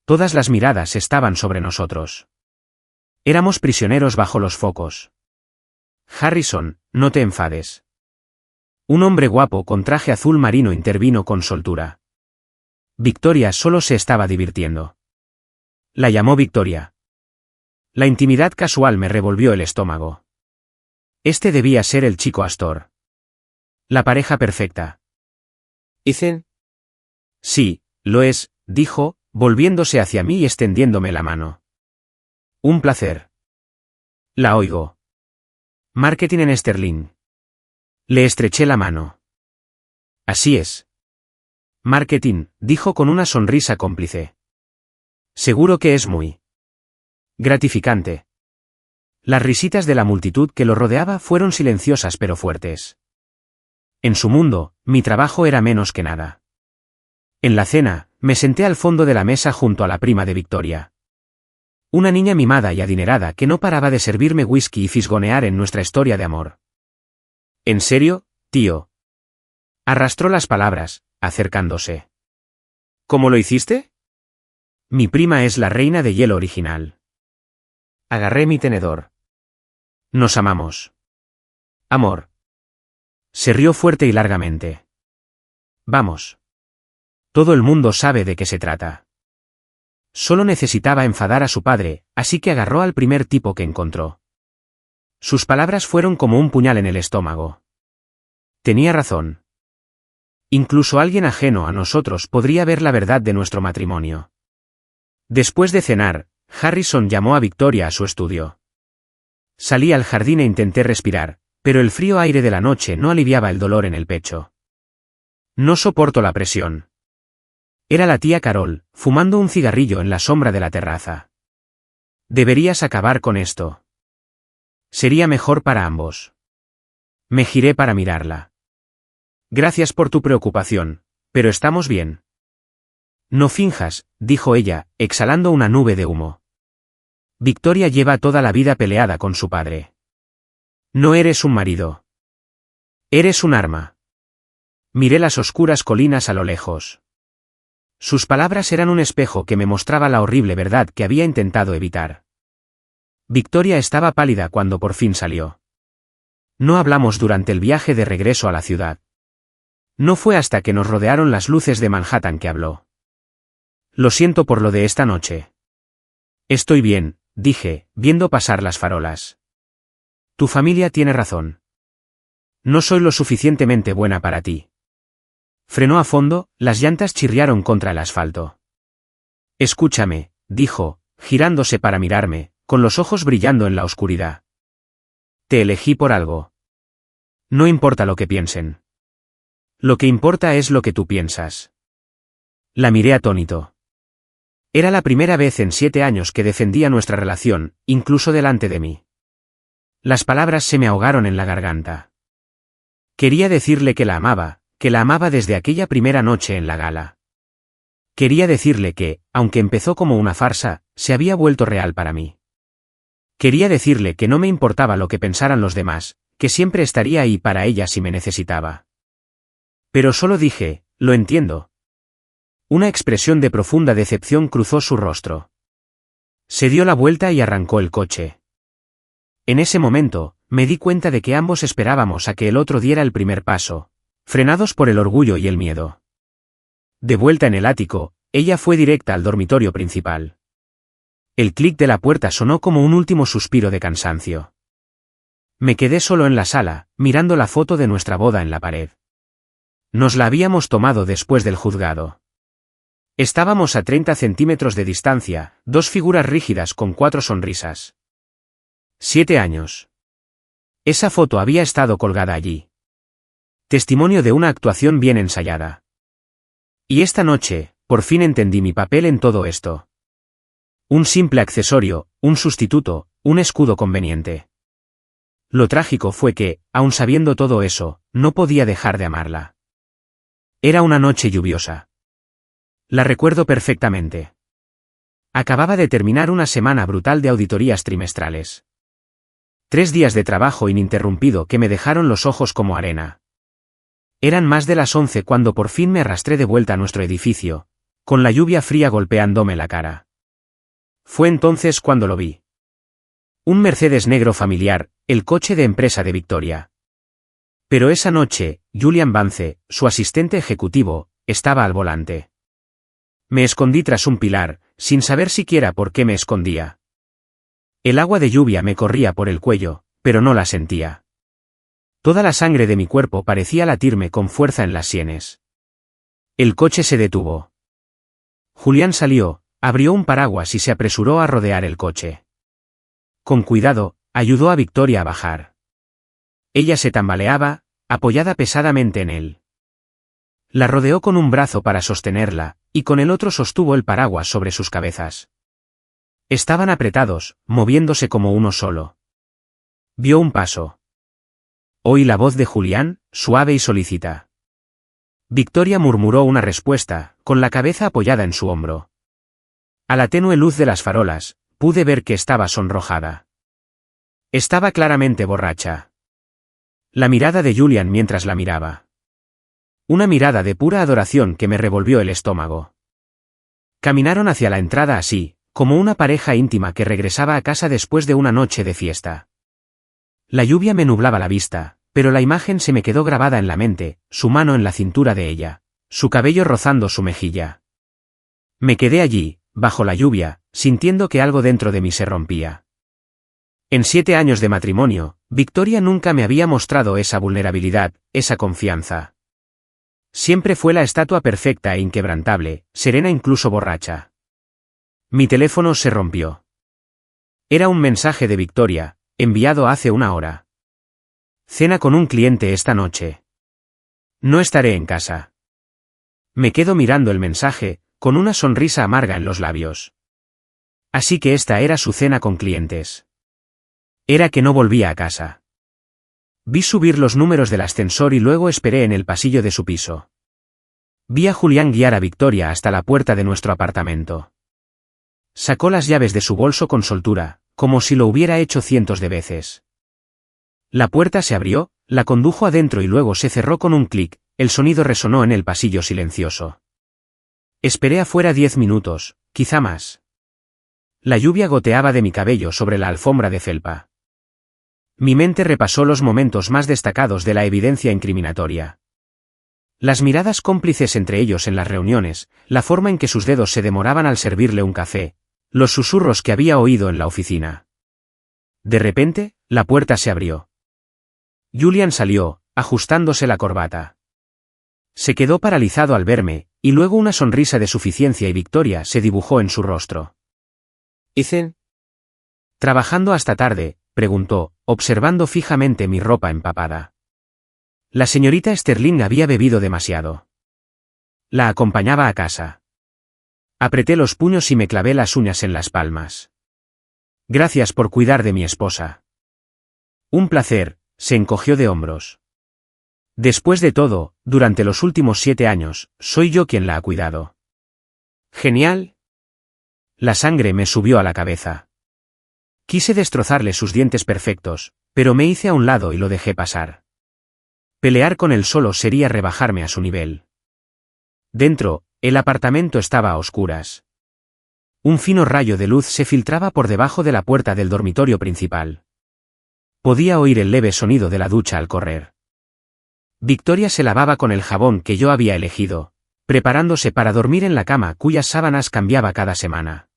Todas las miradas estaban sobre nosotros. Éramos prisioneros bajo los focos. Harrison, no te enfades. Un hombre guapo con traje azul marino intervino con soltura. Victoria solo se estaba divirtiendo. La llamó Victoria. La intimidad casual me revolvió el estómago. Este debía ser el chico Astor. La pareja perfecta. ¿Ethan? Sí, lo es, dijo, volviéndose hacia mí y extendiéndome la mano. Un placer. La oigo. Marketing en Sterling. Le estreché la mano. Así es. Marketing, dijo con una sonrisa cómplice. Seguro que es muy gratificante. Las risitas de la multitud que lo rodeaba fueron silenciosas pero fuertes. En su mundo, mi trabajo era menos que nada. En la cena, me senté al fondo de la mesa junto a la prima de Victoria. Una niña mimada y adinerada que no paraba de servirme whisky y fisgonear en nuestra historia de amor. ¿En serio, tío? Arrastró las palabras, acercándose. ¿Cómo lo hiciste? Mi prima es la reina de hielo original. Agarré mi tenedor. Nos amamos. Amor. Se rió fuerte y largamente. Vamos. Todo el mundo sabe de qué se trata. Solo necesitaba enfadar a su padre, así que agarró al primer tipo que encontró. Sus palabras fueron como un puñal en el estómago. Tenía razón. Incluso alguien ajeno a nosotros podría ver la verdad de nuestro matrimonio. Después de cenar, Harrison llamó a Victoria a su estudio. Salí al jardín e intenté respirar, pero el frío aire de la noche no aliviaba el dolor en el pecho. No soporto la presión. Era la tía Carol, fumando un cigarrillo en la sombra de la terraza. Deberías acabar con esto. Sería mejor para ambos. Me giré para mirarla. Gracias por tu preocupación, pero estamos bien. No finjas, dijo ella, exhalando una nube de humo. Victoria lleva toda la vida peleada con su padre. No eres un marido. Eres un arma. Miré las oscuras colinas a lo lejos. Sus palabras eran un espejo que me mostraba la horrible verdad que había intentado evitar. Victoria estaba pálida cuando por fin salió. No hablamos durante el viaje de regreso a la ciudad. No fue hasta que nos rodearon las luces de Manhattan que habló. Lo siento por lo de esta noche. Estoy bien, dije, viendo pasar las farolas. Tu familia tiene razón. No soy lo suficientemente buena para ti. Frenó a fondo, las llantas chirriaron contra el asfalto. Escúchame, dijo, girándose para mirarme, con los ojos brillando en la oscuridad. Te elegí por algo. No importa lo que piensen. Lo que importa es lo que tú piensas. La miré atónito. Era la primera vez en 7 años que defendía nuestra relación, incluso delante de mí. Las palabras se me ahogaron en la garganta. Quería decirle que la amaba desde aquella primera noche en la gala. Quería decirle que, aunque empezó como una farsa, se había vuelto real para mí. Quería decirle que no me importaba lo que pensaran los demás, que siempre estaría ahí para ella si me necesitaba. Pero solo dije, lo entiendo. Una expresión de profunda decepción cruzó su rostro. Se dio la vuelta y arrancó el coche. En ese momento, me di cuenta de que ambos esperábamos a que el otro diera el primer paso, frenados por el orgullo y el miedo. De vuelta en el ático, ella fue directa al dormitorio principal. El clic de la puerta sonó como un último suspiro de cansancio. Me quedé solo en la sala, mirando la foto de nuestra boda en la pared. Nos la habíamos tomado después del juzgado. Estábamos a 30 centímetros de distancia, 2 figuras rígidas con 4 sonrisas. 7 años. Esa foto había estado colgada allí. Testimonio de una actuación bien ensayada. Y esta noche, por fin entendí mi papel en todo esto. Un simple accesorio, un sustituto, un escudo conveniente. Lo trágico fue que, aun sabiendo todo eso, no podía dejar de amarla. Era una noche lluviosa. La recuerdo perfectamente. Acababa de terminar una semana brutal de auditorías trimestrales. 3 días de trabajo ininterrumpido que me dejaron los ojos como arena. Eran más de las 11 cuando por fin me arrastré de vuelta a nuestro edificio, con la lluvia fría golpeándome la cara. Fue entonces cuando lo vi. Un Mercedes negro familiar, el coche de empresa de Victoria. Pero esa noche, Julian Vance, su asistente ejecutivo, estaba al volante. Me escondí tras un pilar, sin saber siquiera por qué me escondía. El agua de lluvia me corría por el cuello, pero no la sentía. Toda la sangre de mi cuerpo parecía latirme con fuerza en las sienes. El coche se detuvo. Julián salió, abrió un paraguas y se apresuró a rodear el coche. Con cuidado, ayudó a Victoria a bajar. Ella se tambaleaba, apoyada pesadamente en él. La rodeó con un brazo para sostenerla, y con el otro sostuvo el paraguas sobre sus cabezas. Estaban apretados, moviéndose como uno solo. Vio un paso. Oí la voz de Julián, suave y solícita. Victoria murmuró una respuesta, con la cabeza apoyada en su hombro. A la tenue luz de las farolas, pude ver que estaba sonrojada. Estaba claramente borracha. La mirada de Julián mientras la miraba. Una mirada de pura adoración que me revolvió el estómago. Caminaron hacia la entrada así, como una pareja íntima que regresaba a casa después de una noche de fiesta. La lluvia me nublaba la vista, pero la imagen se me quedó grabada en la mente, su mano en la cintura de ella, su cabello rozando su mejilla. Me quedé allí, bajo la lluvia, sintiendo que algo dentro de mí se rompía. En 7 años de matrimonio, Victoria nunca me había mostrado esa vulnerabilidad, esa confianza. Siempre fue la estatua perfecta e inquebrantable, serena incluso borracha. Mi teléfono se rompió. Era un mensaje de Victoria, enviado hace 1 hora. Cena con un cliente esta noche. No estaré en casa. Me quedo mirando el mensaje, con una sonrisa amarga en los labios. Así que esta era su cena con clientes. Era que no volvía a casa. Vi subir los números del ascensor y luego esperé en el pasillo de su piso. Vi a Julián guiar a Victoria hasta la puerta de nuestro apartamento. Sacó las llaves de su bolso con soltura, como si lo hubiera hecho cientos de veces. La puerta se abrió, la condujo adentro y luego se cerró con un clic, el sonido resonó en el pasillo silencioso. Esperé afuera 10 minutos, quizá más. La lluvia goteaba de mi cabello sobre la alfombra de felpa. Mi mente repasó los momentos más destacados de la evidencia incriminatoria. Las miradas cómplices entre ellos en las reuniones, la forma en que sus dedos se demoraban al servirle un café, los susurros que había oído en la oficina. De repente, la puerta se abrió. Julián salió, ajustándose la corbata. Se quedó paralizado al verme, y luego una sonrisa de suficiencia y victoria se dibujó en su rostro. ¿Ethan? ¿Trabajando hasta tarde?, preguntó, observando fijamente mi ropa empapada. La señorita Sterling había bebido demasiado. La acompañaba a casa. Apreté los puños y me clavé las uñas en las palmas. Gracias por cuidar de mi esposa. Un placer, se encogió de hombros. Después de todo, durante los últimos 7 años, soy yo quien la ha cuidado. Genial. La sangre me subió a la cabeza. Quise destrozarle sus dientes perfectos, pero me hice a un lado y lo dejé pasar. Pelear con él solo sería rebajarme a su nivel. Dentro, el apartamento estaba a oscuras. Un fino rayo de luz se filtraba por debajo de la puerta del dormitorio principal. Podía oír el leve sonido de la ducha al correr. Victoria se lavaba con el jabón que yo había elegido, preparándose para dormir en la cama cuyas sábanas cambiaba cada semana.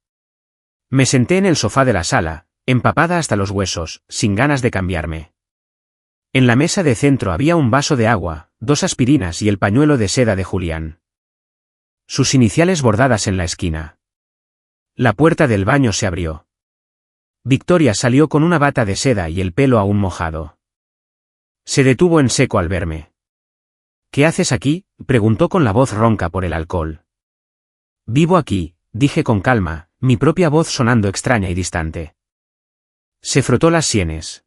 Me senté en el sofá de la sala, empapada hasta los huesos, sin ganas de cambiarme. En la mesa de centro había un vaso de agua, 2 aspirinas y el pañuelo de seda de Julián. Sus iniciales bordadas en la esquina. La puerta del baño se abrió. Victoria salió con una bata de seda y el pelo aún mojado. Se detuvo en seco al verme. ¿Qué haces aquí?, preguntó con la voz ronca por el alcohol. Vivo aquí, dije con calma, mi propia voz sonando extraña y distante. Se frotó las sienes.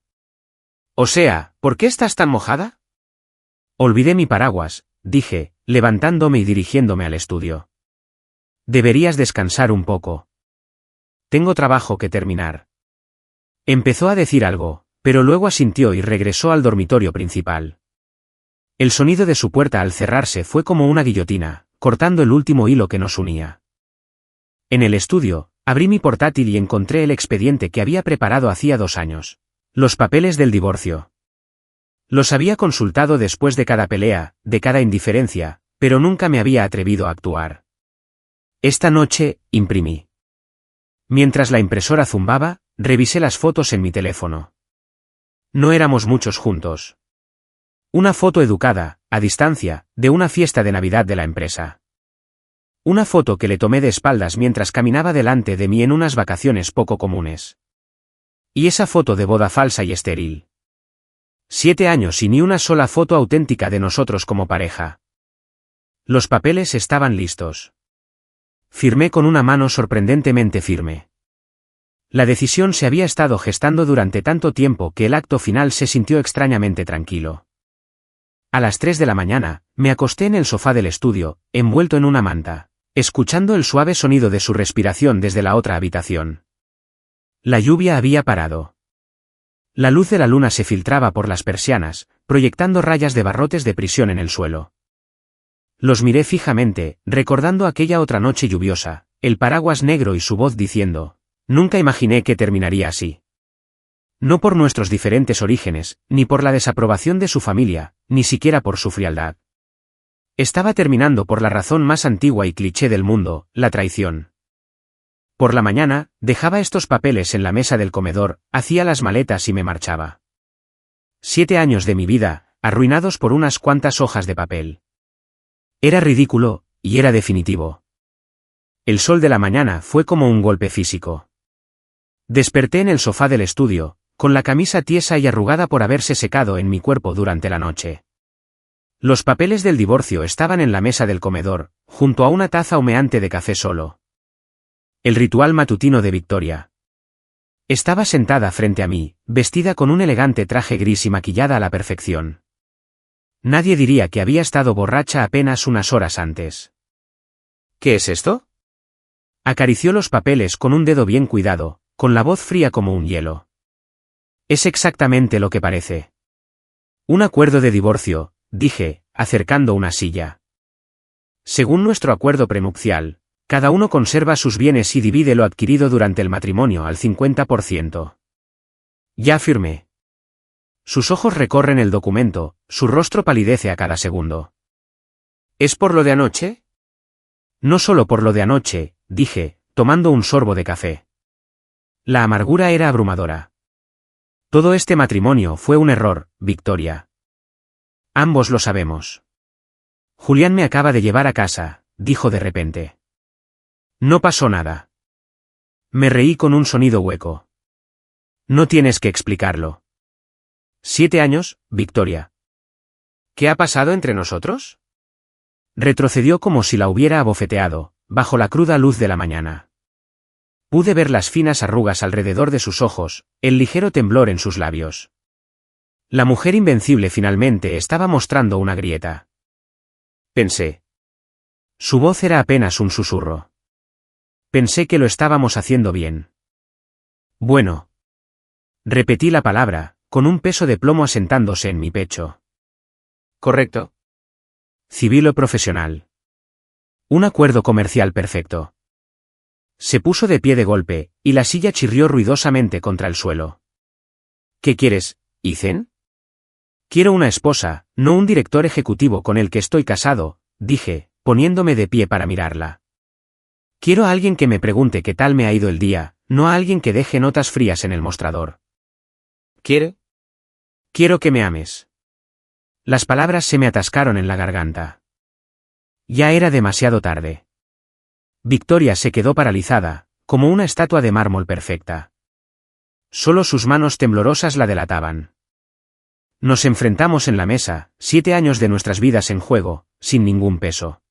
O sea, ¿por qué estás tan mojada? Olvidé mi paraguas, dije, levantándome y dirigiéndome al estudio. Deberías descansar un poco. Tengo trabajo que terminar. Empezó a decir algo, pero luego asintió y regresó al dormitorio principal. El sonido de su puerta al cerrarse fue como una guillotina, cortando el último hilo que nos unía. En el estudio, abrí mi portátil y encontré el expediente que había preparado hacía 2 años. Los papeles del divorcio. Los había consultado después de cada pelea, de cada indiferencia, pero nunca me había atrevido a actuar. Esta noche, imprimí. Mientras la impresora zumbaba, revisé las fotos en mi teléfono. No éramos muchos juntos. Una foto educada, a distancia, de una fiesta de Navidad de la empresa. Una foto que le tomé de espaldas mientras caminaba delante de mí en unas vacaciones poco comunes. Y esa foto de boda falsa y estéril. 7 años y ni una sola foto auténtica de nosotros como pareja. Los papeles estaban listos. Firmé con una mano sorprendentemente firme. La decisión se había estado gestando durante tanto tiempo que el acto final se sintió extrañamente tranquilo. A las 3 de la mañana, me acosté en el sofá del estudio, envuelto en una manta, escuchando el suave sonido de su respiración desde la otra habitación. La lluvia había parado. La luz de la luna se filtraba por las persianas, proyectando rayas de barrotes de prisión en el suelo. Los miré fijamente, recordando aquella otra noche lluviosa, el paraguas negro y su voz diciendo, nunca imaginé que terminaría así. No por nuestros diferentes orígenes, ni por la desaprobación de su familia, ni siquiera por su frialdad. Estaba terminando por la razón más antigua y cliché del mundo, la traición. Por la mañana, dejaba estos papeles en la mesa del comedor, hacía las maletas y me marchaba. 7 años de mi vida, arruinados por unas cuantas hojas de papel. Era ridículo, y era definitivo. El sol de la mañana fue como un golpe físico. Desperté en el sofá del estudio, con la camisa tiesa y arrugada por haberse secado en mi cuerpo durante la noche. Los papeles del divorcio estaban en la mesa del comedor, junto a una taza humeante de café solo. El ritual matutino de Victoria. Estaba sentada frente a mí, vestida con un elegante traje gris y maquillada a la perfección. Nadie diría que había estado borracha apenas unas horas antes. ¿Qué es esto? Acarició los papeles con un dedo bien cuidado, con la voz fría como un hielo. Es exactamente lo que parece. Un acuerdo de divorcio, dije, acercando una silla. Según nuestro acuerdo prenupcial, cada uno conserva sus bienes y divide lo adquirido durante el matrimonio al 50%. Ya firmé. Sus ojos recorren el documento, su rostro palidece a cada segundo. ¿Es por lo de anoche? No solo por lo de anoche, dije, tomando un sorbo de café. La amargura era abrumadora. Todo este matrimonio fue un error, Victoria. Ambos lo sabemos. Julián me acaba de llevar a casa, dijo de repente. No pasó nada. Me reí con un sonido hueco. No tienes que explicarlo. 7 años, Victoria. ¿Qué ha pasado entre nosotros? Retrocedió como si la hubiera abofeteado, bajo la cruda luz de la mañana. Pude ver las finas arrugas alrededor de sus ojos, el ligero temblor en sus labios. La mujer invencible finalmente estaba mostrando una grieta. Pensé. Su voz era apenas un susurro. Pensé que lo estábamos haciendo bien. Bueno. Repetí la palabra, con un peso de plomo asentándose en mi pecho. Correcto. Civil o profesional. Un acuerdo comercial perfecto. Se puso de pie de golpe, y la silla chirrió ruidosamente contra el suelo. ¿Qué quieres, Ethan? Quiero una esposa, no un director ejecutivo con el que estoy casado, dije, poniéndome de pie para mirarla. Quiero a alguien que me pregunte qué tal me ha ido el día, no a alguien que deje notas frías en el mostrador. ¿Quiere? Quiero que me ames. Las palabras se me atascaron en la garganta. Ya era demasiado tarde. Victoria se quedó paralizada, como una estatua de mármol perfecta. Solo sus manos temblorosas la delataban. Nos enfrentamos en la mesa, 7 años de nuestras vidas en juego, sin ningún peso.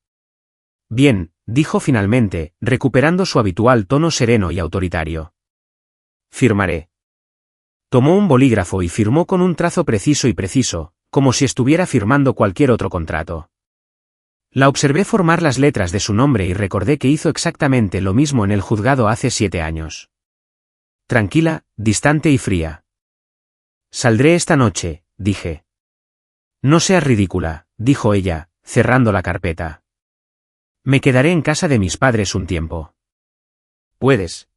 Bien, dijo finalmente, recuperando su habitual tono sereno y autoritario. Firmaré. Tomó un bolígrafo y firmó con un trazo preciso, como si estuviera firmando cualquier otro contrato. La observé formar las letras de su nombre y recordé que hizo exactamente lo mismo en el juzgado hace 7 años. Tranquila, distante y fría. Saldré esta noche, dije. No seas ridícula, dijo ella, cerrando la carpeta. Me quedaré en casa de mis padres un tiempo. Puedes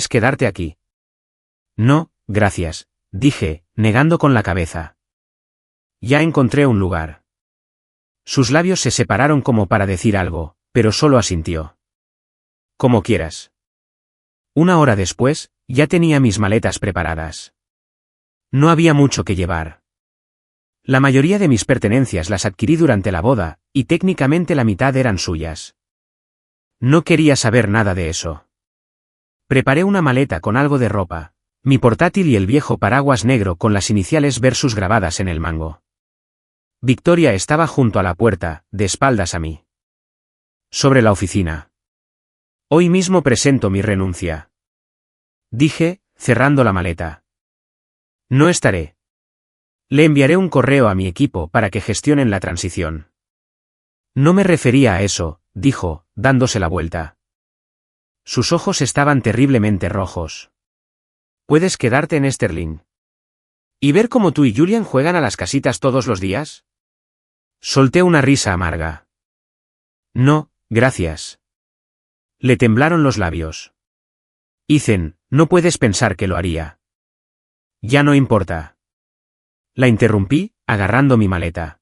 quedarte aquí. No, gracias, dije, negando con la cabeza. Ya encontré un lugar. Sus labios se separaron como para decir algo, pero solo asintió. Como quieras. 1 hora después, ya tenía mis maletas preparadas. No había mucho que llevar. La mayoría de mis pertenencias las adquirí durante la boda, y técnicamente la mitad eran suyas. No quería saber nada de eso. Preparé una maleta con algo de ropa, mi portátil y el viejo paraguas negro con las iniciales Versus grabadas en el mango. Victoria estaba junto a la puerta, de espaldas a mí. Sobre la oficina. Hoy mismo presento mi renuncia. Dije, cerrando la maleta. No estaré. Le enviaré un correo a mi equipo para que gestionen la transición. No me refería a eso, dijo, dándose la vuelta. Sus ojos estaban terriblemente rojos. ¿Puedes quedarte en Sterling? ¿Y ver cómo tú y Julian juegan a las casitas todos los días? Solté una risa amarga. No, gracias. Le temblaron los labios. Ethan, no puedes pensar que lo haría. Ya no importa. La interrumpí, agarrando mi maleta.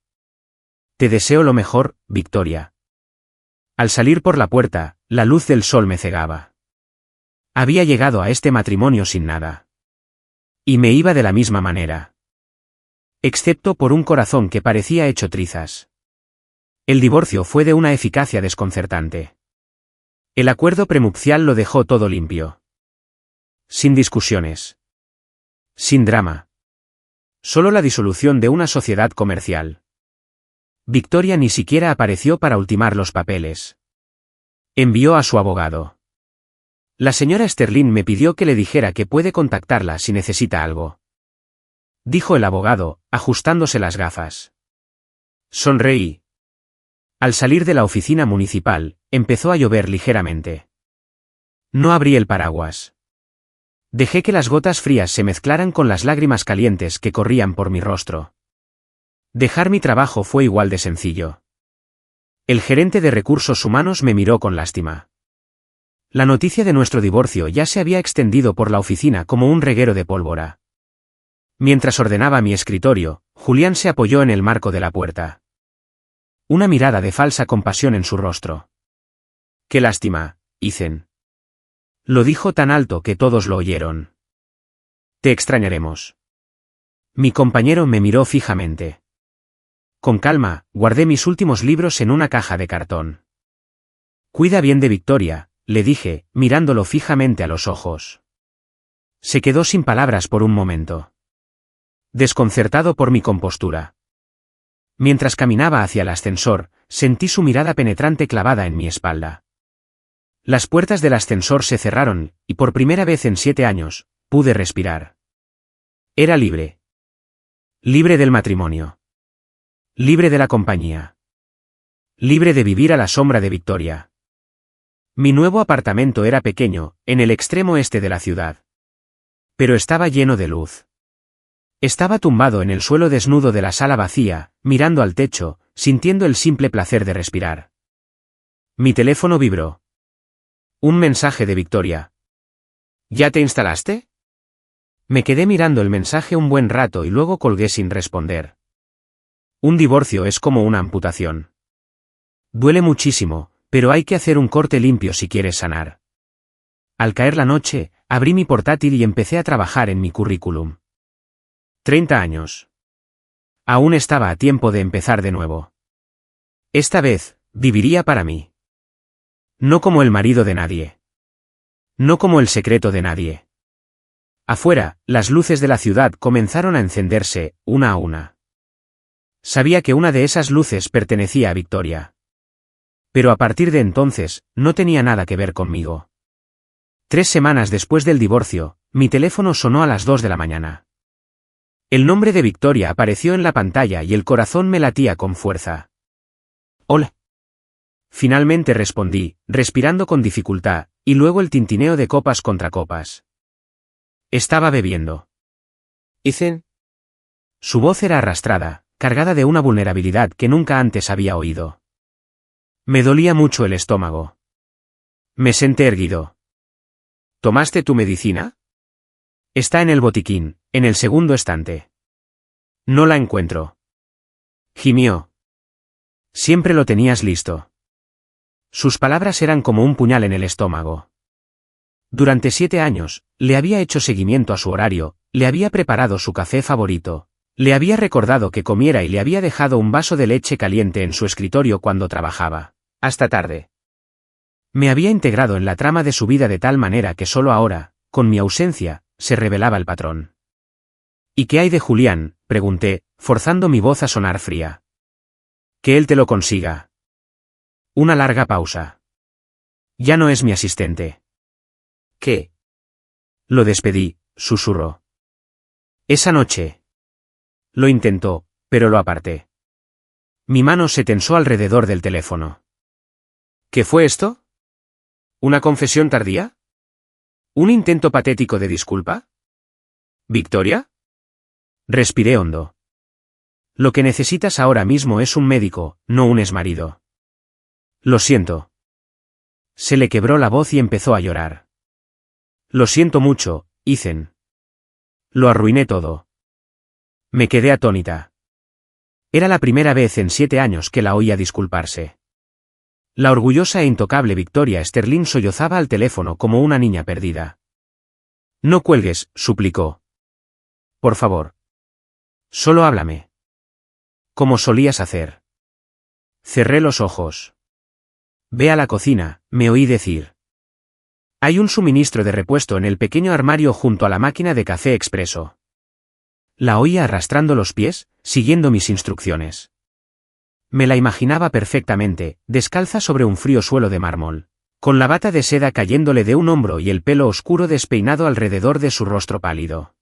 Te deseo lo mejor, Victoria. Al salir por la puerta, la luz del sol me cegaba. Había llegado a este matrimonio sin nada. Y me iba de la misma manera. Excepto por un corazón que parecía hecho trizas. El divorcio fue de una eficacia desconcertante. El acuerdo prenupcial lo dejó todo limpio. Sin discusiones. Sin drama. Solo la disolución de una sociedad comercial. Victoria ni siquiera apareció para ultimar los papeles. Envió a su abogado. La señora Sterling me pidió que le dijera que puede contactarla si necesita algo. Dijo el abogado, ajustándose las gafas. Sonreí. Al salir de la oficina municipal, empezó a llover ligeramente. No abrí el paraguas. Dejé que las gotas frías se mezclaran con las lágrimas calientes que corrían por mi rostro. Dejar mi trabajo fue igual de sencillo. El gerente de recursos humanos me miró con lástima. La noticia de nuestro divorcio ya se había extendido por la oficina como un reguero de pólvora. Mientras ordenaba mi escritorio, Julián se apoyó en el marco de la puerta. Una mirada de falsa compasión en su rostro. Qué lástima, Ethan. Lo dijo tan alto que todos lo oyeron. Te extrañaremos. Mi compañero me miró fijamente. Con calma, guardé mis últimos libros en una caja de cartón. Cuida bien de Victoria, le dije, mirándolo fijamente a los ojos. Se quedó sin palabras por un momento. Desconcertado por mi compostura. Mientras caminaba hacia el ascensor, sentí su mirada penetrante clavada en mi espalda. Las puertas del ascensor se cerraron, y por primera vez en 7 años, pude respirar. Era libre. Libre del matrimonio. Libre de la compañía. Libre de vivir a la sombra de Victoria. Mi nuevo apartamento era pequeño, en el extremo este de la ciudad. Pero estaba lleno de luz. Estaba tumbado en el suelo desnudo de la sala vacía, mirando al techo, sintiendo el simple placer de respirar. Mi teléfono vibró. Un mensaje de Victoria. ¿Ya te instalaste? Me quedé mirando el mensaje un buen rato y luego colgué sin responder. Un divorcio es como una amputación. Duele muchísimo, pero hay que hacer un corte limpio si quieres sanar. Al caer la noche, abrí mi portátil y empecé a trabajar en mi currículum. 30 años. Aún estaba a tiempo de empezar de nuevo. Esta vez, viviría para mí. No como el marido de nadie. No como el secreto de nadie. Afuera, las luces de la ciudad comenzaron a encenderse, una a una. Sabía que una de esas luces pertenecía a Victoria. Pero a partir de entonces, no tenía nada que ver conmigo. 3 semanas después del divorcio, mi teléfono sonó a las 2 de la mañana. El nombre de Victoria apareció en la pantalla y el corazón me latía con fuerza. Hola. Finalmente respondí, respirando con dificultad, y luego el tintineo de copas contra copas. Estaba bebiendo. Ethan. Su voz era arrastrada, cargada de una vulnerabilidad que nunca antes había oído. Me dolía mucho el estómago. Me senté erguido. ¿Tomaste tu medicina? Está en el botiquín, en el segundo estante. No la encuentro. Gimió. Siempre lo tenías listo. Sus palabras eran como un puñal en el estómago. Durante 7 años, le había hecho seguimiento a su horario, le había preparado su café favorito, le había recordado que comiera y le había dejado un vaso de leche caliente en su escritorio cuando trabajaba. Hasta tarde. Me había integrado en la trama de su vida de tal manera que solo ahora, con mi ausencia, se revelaba el patrón. ¿Y qué hay de Julián?, pregunté, forzando mi voz a sonar fría. Que él te lo consiga. Una larga pausa. Ya no es mi asistente. ¿Qué? Lo despedí, susurró. Esa noche. Lo intentó, pero lo aparté. Mi mano se tensó alrededor del teléfono. ¿Qué fue esto? ¿Una confesión tardía? ¿Un intento patético de disculpa? ¿Victoria? Respiré hondo. Lo que necesitas ahora mismo es un médico, no un exmarido. Lo siento. Se le quebró la voz y empezó a llorar. Lo siento mucho, Ethan. Lo arruiné todo. Me quedé atónita. Era la primera vez en 7 años que la oía disculparse. La orgullosa e intocable Victoria Sterling sollozaba al teléfono como una niña perdida. No cuelgues, suplicó. Por favor. Solo háblame. Como solías hacer. Cerré los ojos. Ve a la cocina, me oí decir. Hay un suministro de repuesto en el pequeño armario junto a la máquina de café expreso. La oía arrastrando los pies, siguiendo mis instrucciones. Me la imaginaba perfectamente, descalza sobre un frío suelo de mármol, con la bata de seda cayéndole de un hombro y el pelo oscuro despeinado alrededor de su rostro pálido.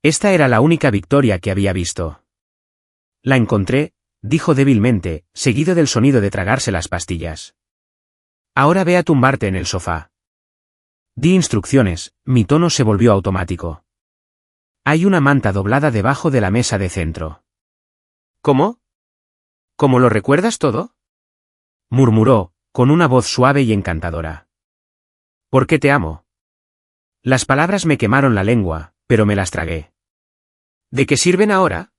Esta era la única Victoria que había visto. La encontré, dijo débilmente, seguido del sonido de tragarse las pastillas. Ahora ve a tumbarte en el sofá. Di instrucciones, mi tono se volvió automático. Hay una manta doblada debajo de la mesa de centro. ¿Cómo? ¿Cómo lo recuerdas todo? Murmuró, con una voz suave y encantadora. ¿Por qué te amo? Las palabras me quemaron la lengua, pero me las tragué. ¿De qué sirven ahora?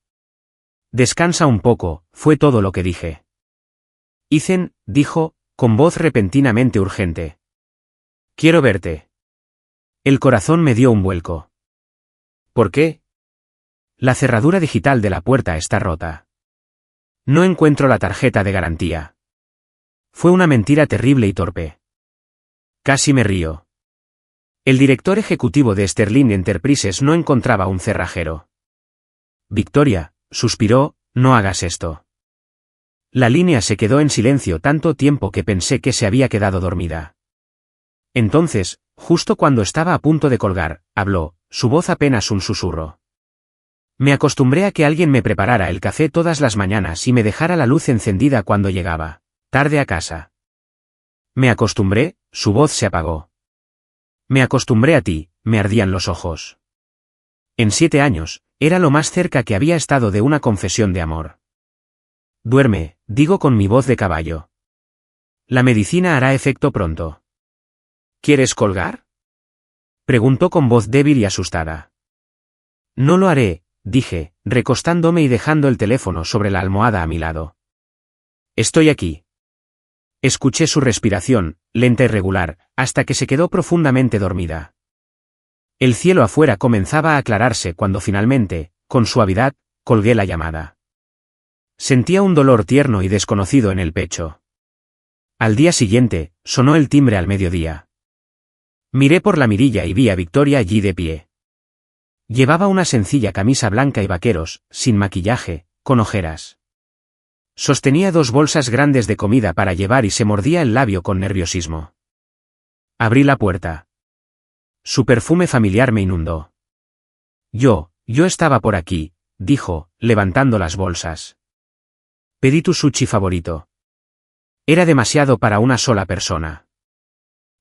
Descansa un poco, fue todo lo que dije. Ethan, dijo, con voz repentinamente urgente. Quiero verte. El corazón me dio un vuelco. ¿Por qué? La cerradura digital de la puerta está rota. No encuentro la tarjeta de garantía. Fue una mentira terrible y torpe. Casi me río. El director ejecutivo de Sterling Enterprises no encontraba un cerrajero. Victoria, suspiró, no hagas esto. La línea se quedó en silencio tanto tiempo que pensé que se había quedado dormida. Entonces, justo cuando estaba a punto de colgar, habló, su voz apenas un susurro. Me acostumbré a que alguien me preparara el café todas las mañanas y me dejara la luz encendida cuando llegaba tarde a casa. Me acostumbré, su voz se apagó. Me acostumbré a ti, me ardían los ojos. En 7 años, era lo más cerca que había estado de una confesión de amor. Duerme, digo con mi voz de caballo. La medicina hará efecto pronto. ¿Quieres colgar? Preguntó con voz débil y asustada. No lo haré, dije, recostándome y dejando el teléfono sobre la almohada a mi lado. Estoy aquí. Escuché su respiración, lenta y regular, hasta que se quedó profundamente dormida. El cielo afuera comenzaba a aclararse cuando finalmente, con suavidad, colgué la llamada. Sentía un dolor tierno y desconocido en el pecho. Al día siguiente, sonó el timbre al mediodía. Miré por la mirilla y vi a Victoria allí de pie. Llevaba una sencilla camisa blanca y vaqueros, sin maquillaje, con ojeras. Sostenía 2 bolsas grandes de comida para llevar y se mordía el labio con nerviosismo. Abrí la puerta. Su perfume familiar me inundó. Yo estaba por aquí, dijo, levantando las bolsas. Pedí tu sushi favorito. Era demasiado para una sola persona.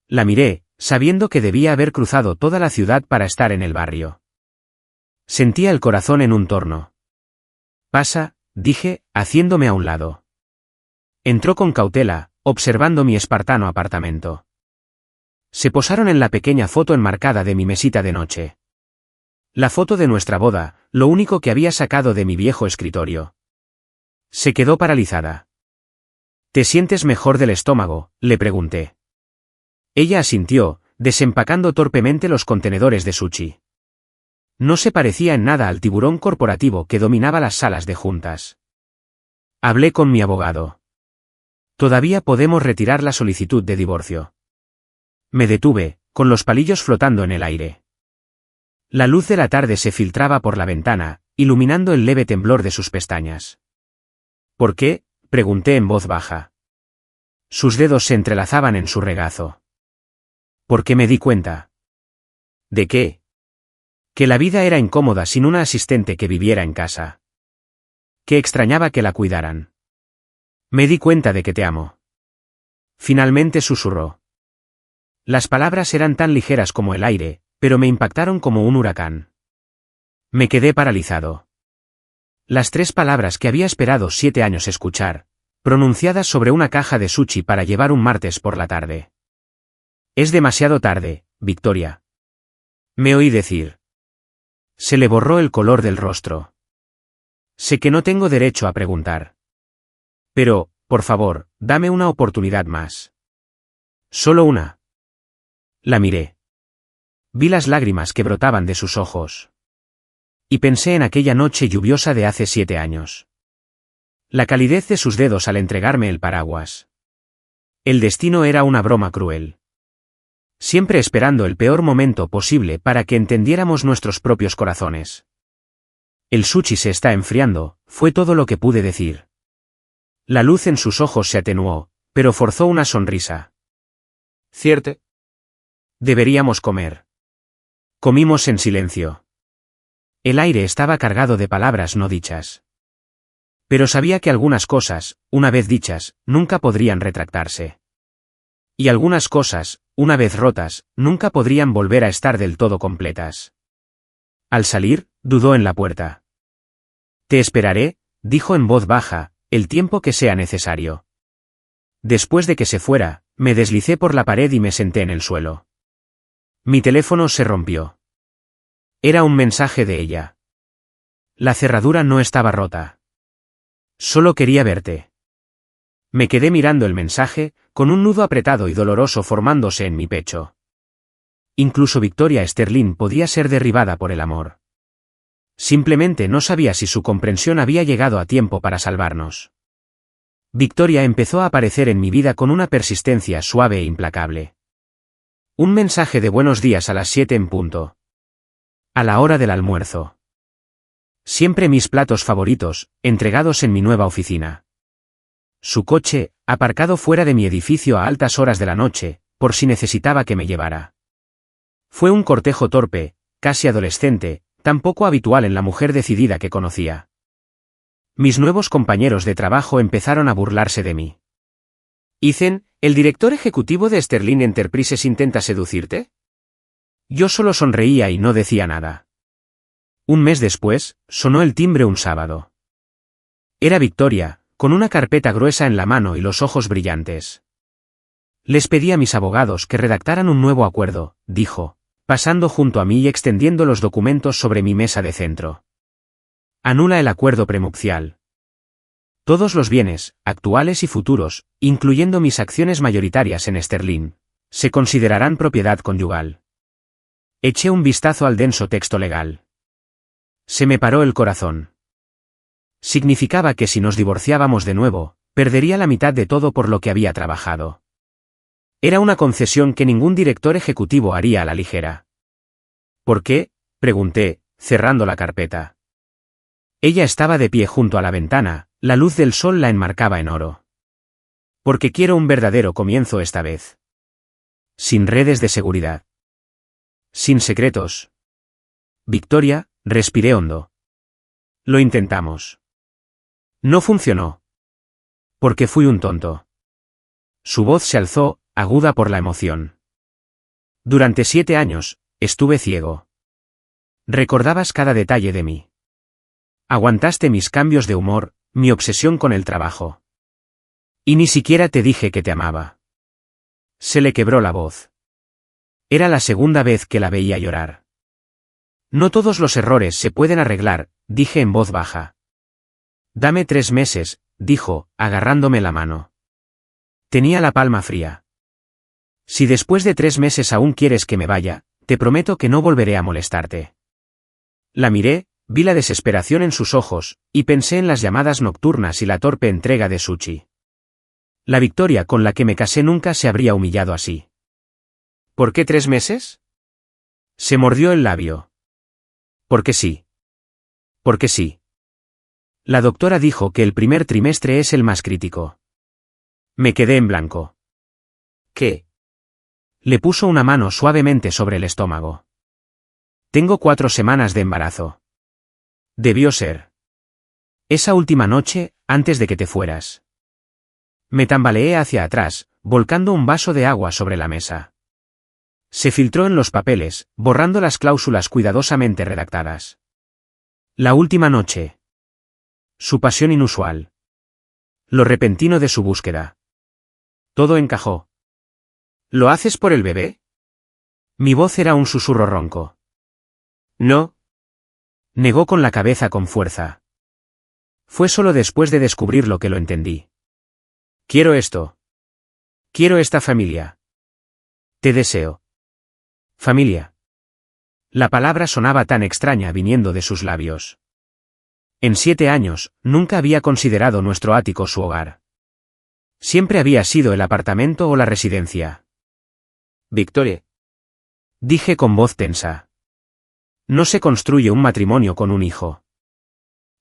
La miré, sabiendo que debía haber cruzado toda la ciudad para estar en el barrio. Sentía el corazón en un torno. Pasa, dije, haciéndome a un lado. Entró con cautela, observando mi espartano apartamento. Se posaron en la pequeña foto enmarcada de mi mesita de noche. La foto de nuestra boda, lo único que había sacado de mi viejo escritorio. Se quedó paralizada. ¿Te sientes mejor del estómago?, le pregunté. Ella asintió, desempacando torpemente los contenedores de sushi. No se parecía en nada al tiburón corporativo que dominaba las salas de juntas. Hablé con mi abogado. Todavía podemos retirar la solicitud de divorcio. Me detuve, con los palillos flotando en el aire. La luz de la tarde se filtraba por la ventana, iluminando el leve temblor de sus pestañas. ¿Por qué?, pregunté en voz baja. Sus dedos se entrelazaban en su regazo. Porque me di cuenta. ¿De qué? Que la vida era incómoda sin una asistente que viviera en casa. Que extrañaba que la cuidaran. Me di cuenta de que te amo. Finalmente susurró. Las palabras eran tan ligeras como el aire, pero me impactaron como un huracán. Me quedé paralizado. Las 3 palabras que había esperado 7 años escuchar, pronunciadas sobre una caja de sushi para llevar un martes por la tarde. Es demasiado tarde, Victoria. Me oí decir. Se le borró el color del rostro. Sé que no tengo derecho a preguntar. Pero, por favor, dame una oportunidad más. Solo una. La miré. Vi las lágrimas que brotaban de sus ojos. Y pensé en aquella noche lluviosa de hace 7 años. La calidez de sus dedos al entregarme el paraguas. El destino era una broma cruel. Siempre esperando el peor momento posible para que entendiéramos nuestros propios corazones. El sushi se está enfriando, fue todo lo que pude decir. La luz en sus ojos se atenuó, pero forzó una sonrisa. ¿Cierto? Deberíamos comer. Comimos en silencio. El aire estaba cargado de palabras no dichas. Pero sabía que algunas cosas, una vez dichas, nunca podrían retractarse. Y algunas cosas, una vez rotas, nunca podrían volver a estar del todo completas. Al salir, dudó en la puerta. Te esperaré, dijo en voz baja, el tiempo que sea necesario. Después de que se fuera, me deslicé por la pared y me senté en el suelo. Mi teléfono se rompió. Era un mensaje de ella. La cerradura no estaba rota. Solo quería verte. Me quedé mirando el mensaje, con un nudo apretado y doloroso formándose en mi pecho. Incluso Victoria Sterling podía ser derribada por el amor. Simplemente no sabía si su comprensión había llegado a tiempo para salvarnos. Victoria empezó a aparecer en mi vida con una persistencia suave e implacable. Un mensaje de buenos días a las 7 en punto. A la hora del almuerzo. Siempre mis platos favoritos, entregados en mi nueva oficina. Su coche, aparcado fuera de mi edificio a altas horas de la noche, por si necesitaba que me llevara. Fue un cortejo torpe, casi adolescente, tan poco habitual en la mujer decidida que conocía. Mis nuevos compañeros de trabajo empezaron a burlarse de mí. Ethan, ¿el director ejecutivo de Sterling Enterprises intenta seducirte? Yo solo sonreía y no decía nada. Un mes después, sonó el timbre un sábado. Era Victoria, con una carpeta gruesa en la mano y los ojos brillantes. Les pedí a mis abogados que redactaran un nuevo acuerdo, dijo, pasando junto a mí y extendiendo los documentos sobre mi mesa de centro. Anula el acuerdo prenupcial. Todos los bienes, actuales y futuros, incluyendo mis acciones mayoritarias en Sterling, se considerarán propiedad conyugal. Eché un vistazo al denso texto legal. Se me paró el corazón. Significaba que si nos divorciábamos de nuevo, perdería la mitad de todo por lo que había trabajado. Era una concesión que ningún director ejecutivo haría a la ligera. ¿Por qué?, pregunté, cerrando la carpeta. Ella estaba de pie junto a la ventana, la luz del sol la enmarcaba en oro. Porque quiero un verdadero comienzo esta vez. Sin redes de seguridad. Sin secretos. Victoria, respiré hondo. Lo intentamos. No funcionó. Porque fui un tonto. Su voz se alzó, aguda por la emoción. Durante 7 años, estuve ciego. Recordabas cada detalle de mí. Aguantaste mis cambios de humor, mi obsesión con el trabajo. Y ni siquiera te dije que te amaba. Se le quebró la voz. Era la segunda vez que la veía llorar. No todos los errores se pueden arreglar, dije en voz baja. Dame 3 meses, dijo, agarrándome la mano. Tenía la palma fría. Si después de 3 meses aún quieres que me vaya, te prometo que no volveré a molestarte. La miré, vi la desesperación en sus ojos, y pensé en las llamadas nocturnas y la torpe entrega de sushi. La Victoria con la que me casé nunca se habría humillado así. ¿Por qué 3 meses? Se mordió el labio. Porque sí. Porque sí. La doctora dijo que el primer trimestre es el más crítico. Me quedé en blanco. ¿Qué? Le puso una mano suavemente sobre el estómago. Tengo 4 semanas de embarazo. Debió ser. Esa última noche, antes de que te fueras. Me tambaleé hacia atrás, volcando un vaso de agua sobre la mesa. Se filtró en los papeles, borrando las cláusulas cuidadosamente redactadas. La última noche. Su pasión inusual. lo repentino de su búsqueda. Todo encajó. ¿Lo haces por el bebé? Mi voz era un susurro ronco. No. Negó con la cabeza con fuerza. Fue solo después de descubrirlo que lo entendí. Quiero esto. Quiero esta familia. Te deseo. Familia. La palabra sonaba tan extraña viniendo de sus labios. En 7 años, nunca había considerado nuestro ático su hogar. Siempre había sido el apartamento o la residencia. Victoria. Dije con voz tensa. No se construye un matrimonio con un hijo.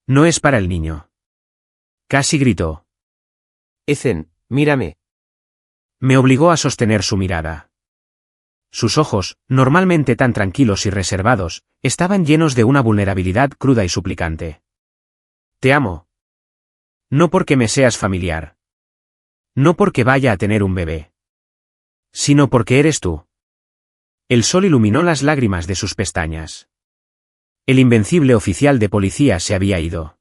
No es para el niño. Casi gritó. Ethan, mírame. Me obligó a sostener su mirada. Sus ojos, normalmente tan tranquilos y reservados, estaban llenos de una vulnerabilidad cruda y suplicante. Te amo. No porque me seas familiar. No porque vaya a tener un bebé. Sino porque eres tú. El sol iluminó las lágrimas de sus pestañas. El invencible oficial de policía se había ido.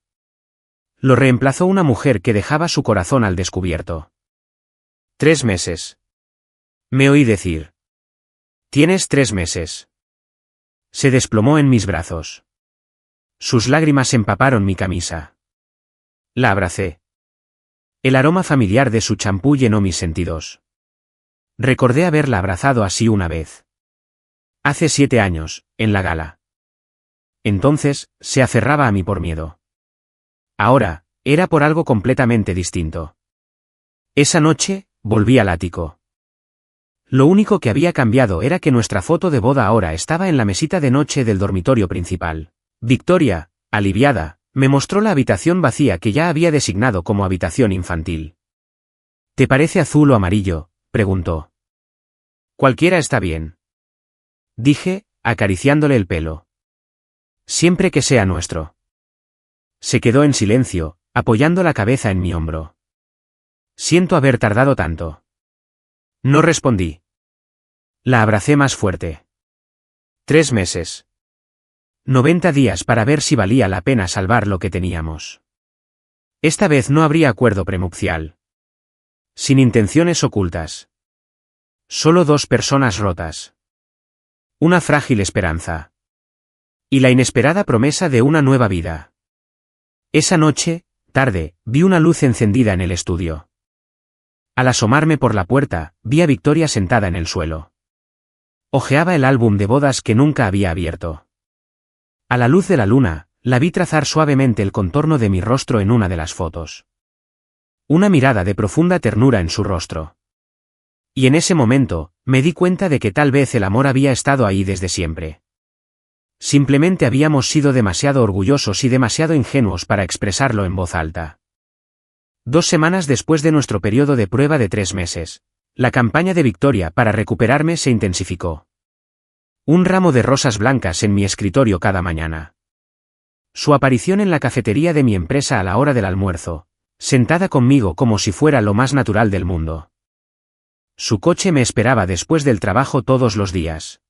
Lo reemplazó una mujer que dejaba su corazón al descubierto. 3 meses. Me oí decir. Tienes 3 meses. Se desplomó en mis brazos. Sus lágrimas empaparon mi camisa. La abracé. El aroma familiar de su champú llenó mis sentidos. Recordé haberla abrazado así una vez. Hace 7 años, en la gala. Entonces, se aferraba a mí por miedo. Ahora, era por algo completamente distinto. Esa noche, volví al ático. Lo único que había cambiado era que nuestra foto de boda ahora estaba en la mesita de noche del dormitorio principal. Victoria, aliviada, me mostró la habitación vacía que ya había designado como habitación infantil. ¿Te parece azul o amarillo?, preguntó. Cualquiera está bien. Dije, acariciándole el pelo. Siempre que sea nuestro. Se quedó en silencio, apoyando la cabeza en mi hombro. Siento haber tardado tanto. No respondí. La abracé más fuerte. 3 meses. 90 días para ver si valía la pena salvar lo que teníamos. Esta vez no habría acuerdo prenupcial. Sin intenciones ocultas. Solo 2 personas rotas. Una frágil esperanza. Y la inesperada promesa de una nueva vida. Esa noche, tarde, vi una luz encendida en el estudio. Al asomarme por la puerta, vi a Victoria sentada en el suelo. Hojeaba el álbum de bodas que nunca había abierto. A la luz de la luna, la vi trazar suavemente el contorno de mi rostro en una de las fotos. Una mirada de profunda ternura en su rostro. Y en ese momento, me di cuenta de que tal vez el amor había estado ahí desde siempre. Simplemente habíamos sido demasiado orgullosos y demasiado ingenuos para expresarlo en voz alta. 2 semanas después de nuestro periodo de prueba de 3 meses, la campaña de Victoria para recuperarme se intensificó. Un ramo de rosas blancas en mi escritorio cada mañana. Su aparición en la cafetería de mi empresa a la hora del almuerzo, sentada conmigo como si fuera lo más natural del mundo. Su coche me esperaba después del trabajo todos los días.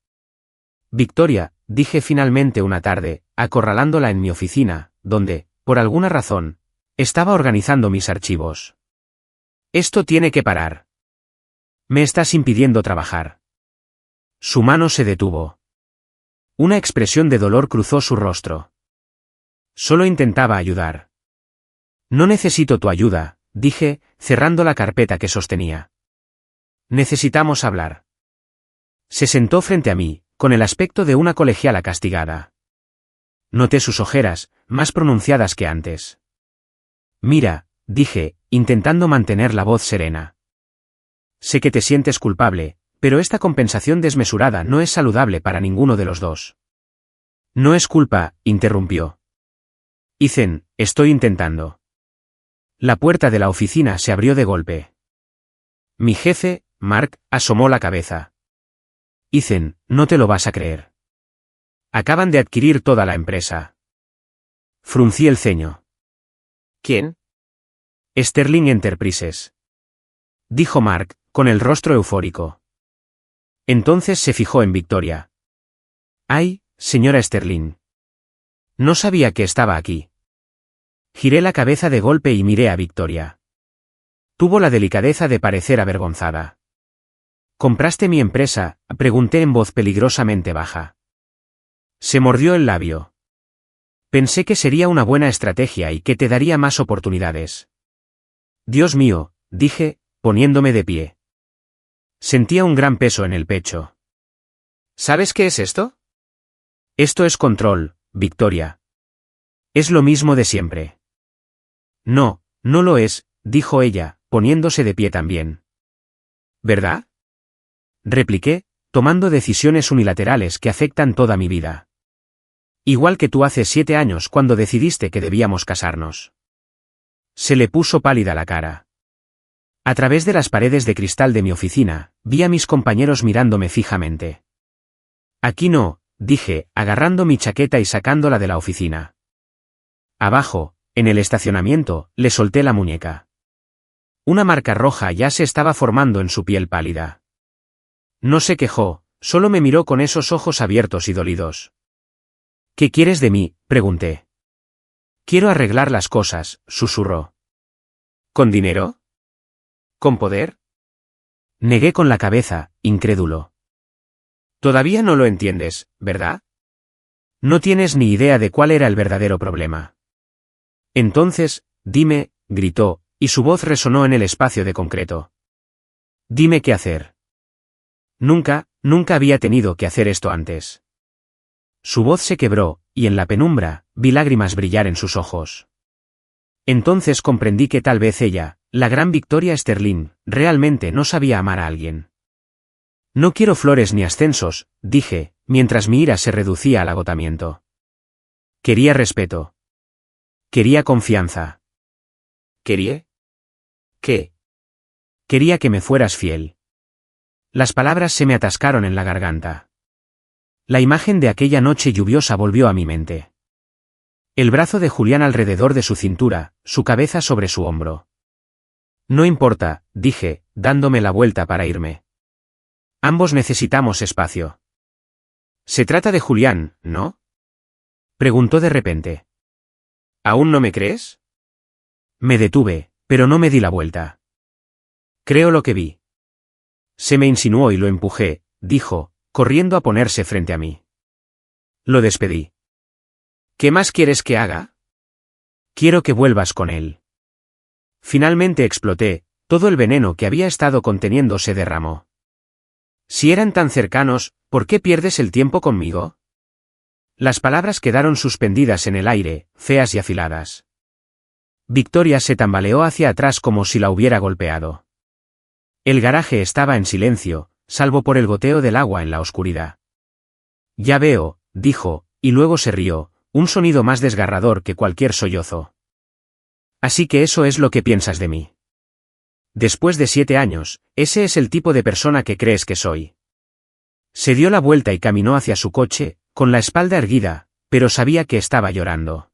Victoria, dije finalmente una tarde, acorralándola en mi oficina, donde, por alguna razón, estaba organizando mis archivos. Esto tiene que parar. Me estás impidiendo trabajar. Su mano se detuvo. Una expresión de dolor cruzó su rostro. Solo intentaba ayudar. No necesito tu ayuda, dije, cerrando la carpeta que sostenía. Necesitamos hablar. Se sentó frente a mí, con el aspecto de una colegiala castigada. Noté sus ojeras, más pronunciadas que antes. Mira, dije, intentando mantener la voz serena. Sé que te sientes culpable, pero esta compensación desmesurada no es saludable para ninguno de los dos. No es culpa, interrumpió. Ethan, estoy intentando. La puerta de la oficina se abrió de golpe. Mi jefe, Mark, asomó la cabeza. Ethan, no te lo vas a creer. Acaban de adquirir toda la empresa. Fruncí el ceño. ¿Quién? Sterling Enterprises. Dijo Mark, con el rostro eufórico. Entonces se fijó en Victoria. Ay, señora Sterling. No sabía que estaba aquí. Giré la cabeza de golpe y miré a Victoria. Tuvo la delicadeza de parecer avergonzada. ¿Compraste mi empresa?, pregunté en voz peligrosamente baja. Se mordió el labio. Pensé que sería una buena estrategia y que te daría más oportunidades. Dios mío, dije, poniéndome de pie. Sentía un gran peso en el pecho. ¿Sabes qué es esto? Esto es control, Victoria. Es lo mismo de siempre. No, no lo es, dijo ella, poniéndose de pie también. ¿Verdad? Repliqué, tomando decisiones unilaterales que afectan toda mi vida. Igual que tú hace 7 años cuando decidiste que debíamos casarnos. Se le puso pálida la cara. A través de las paredes de cristal de mi oficina, vi a mis compañeros mirándome fijamente. Aquí no, dije, agarrando mi chaqueta y sacándola de la oficina. Abajo, en el estacionamiento, le solté la muñeca. Una marca roja ya se estaba formando en su piel pálida. No se quejó, solo me miró con esos ojos abiertos y dolidos. ¿Qué quieres de mí?, pregunté. Quiero arreglar las cosas, susurró. ¿Con dinero? ¿Con poder? Negué con la cabeza, incrédulo. Todavía no lo entiendes, ¿verdad? No tienes ni idea de cuál era el verdadero problema. Entonces, dime, gritó, y su voz resonó en el espacio de concreto. Dime qué hacer. Nunca había tenido que hacer esto antes. Su voz se quebró, y en la penumbra, vi lágrimas brillar en sus ojos. Entonces comprendí que tal vez ella, la gran Victoria Sterling, realmente no sabía amar a alguien. No quiero flores ni ascensos, dije, mientras mi ira se reducía al agotamiento. Quería respeto. Quería confianza. ¿Quería? ¿Qué? Quería que me fueras fiel. Las palabras se me atascaron en la garganta. La imagen de aquella noche lluviosa volvió a mi mente. El brazo de Julián alrededor de su cintura, su cabeza sobre su hombro. No importa, dije, dándome la vuelta para irme. Ambos necesitamos espacio. Se trata de Julián, ¿no? Preguntó de repente. ¿Aún no me crees? Me detuve, pero no me di la vuelta. Creo lo que vi. Se me insinuó y lo empujé, dijo, corriendo a ponerse frente a mí. Lo despedí. ¿Qué más quieres que haga? Quiero que vuelvas con él. Finalmente exploté, todo el veneno que había estado conteniendo se derramó. Si eran tan cercanos, ¿por qué pierdes el tiempo conmigo? Las palabras quedaron suspendidas en el aire, feas y afiladas. Victoria se tambaleó hacia atrás como si la hubiera golpeado. El garaje estaba en silencio, salvo por el goteo del agua en la oscuridad. Ya veo, dijo, y luego se rió, un sonido más desgarrador que cualquier sollozo. Así que eso es lo que piensas de mí. Después de 7 años, ese es el tipo de persona que crees que soy. Se dio la vuelta y caminó hacia su coche, con la espalda erguida, pero sabía que estaba llorando.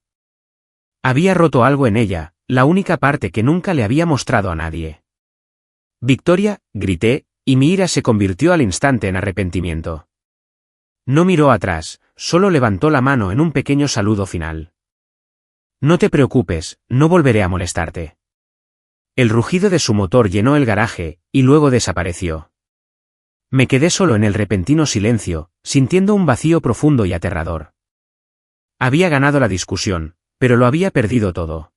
Había roto algo en ella, la única parte que nunca le había mostrado a nadie. Victoria, grité, y mi ira se convirtió al instante en arrepentimiento. No miró atrás, solo levantó la mano en un pequeño saludo final. No te preocupes, no volveré a molestarte. El rugido de su motor llenó el garaje, y luego desapareció. Me quedé solo en el repentino silencio, sintiendo un vacío profundo y aterrador. Había ganado la discusión, pero lo había perdido todo.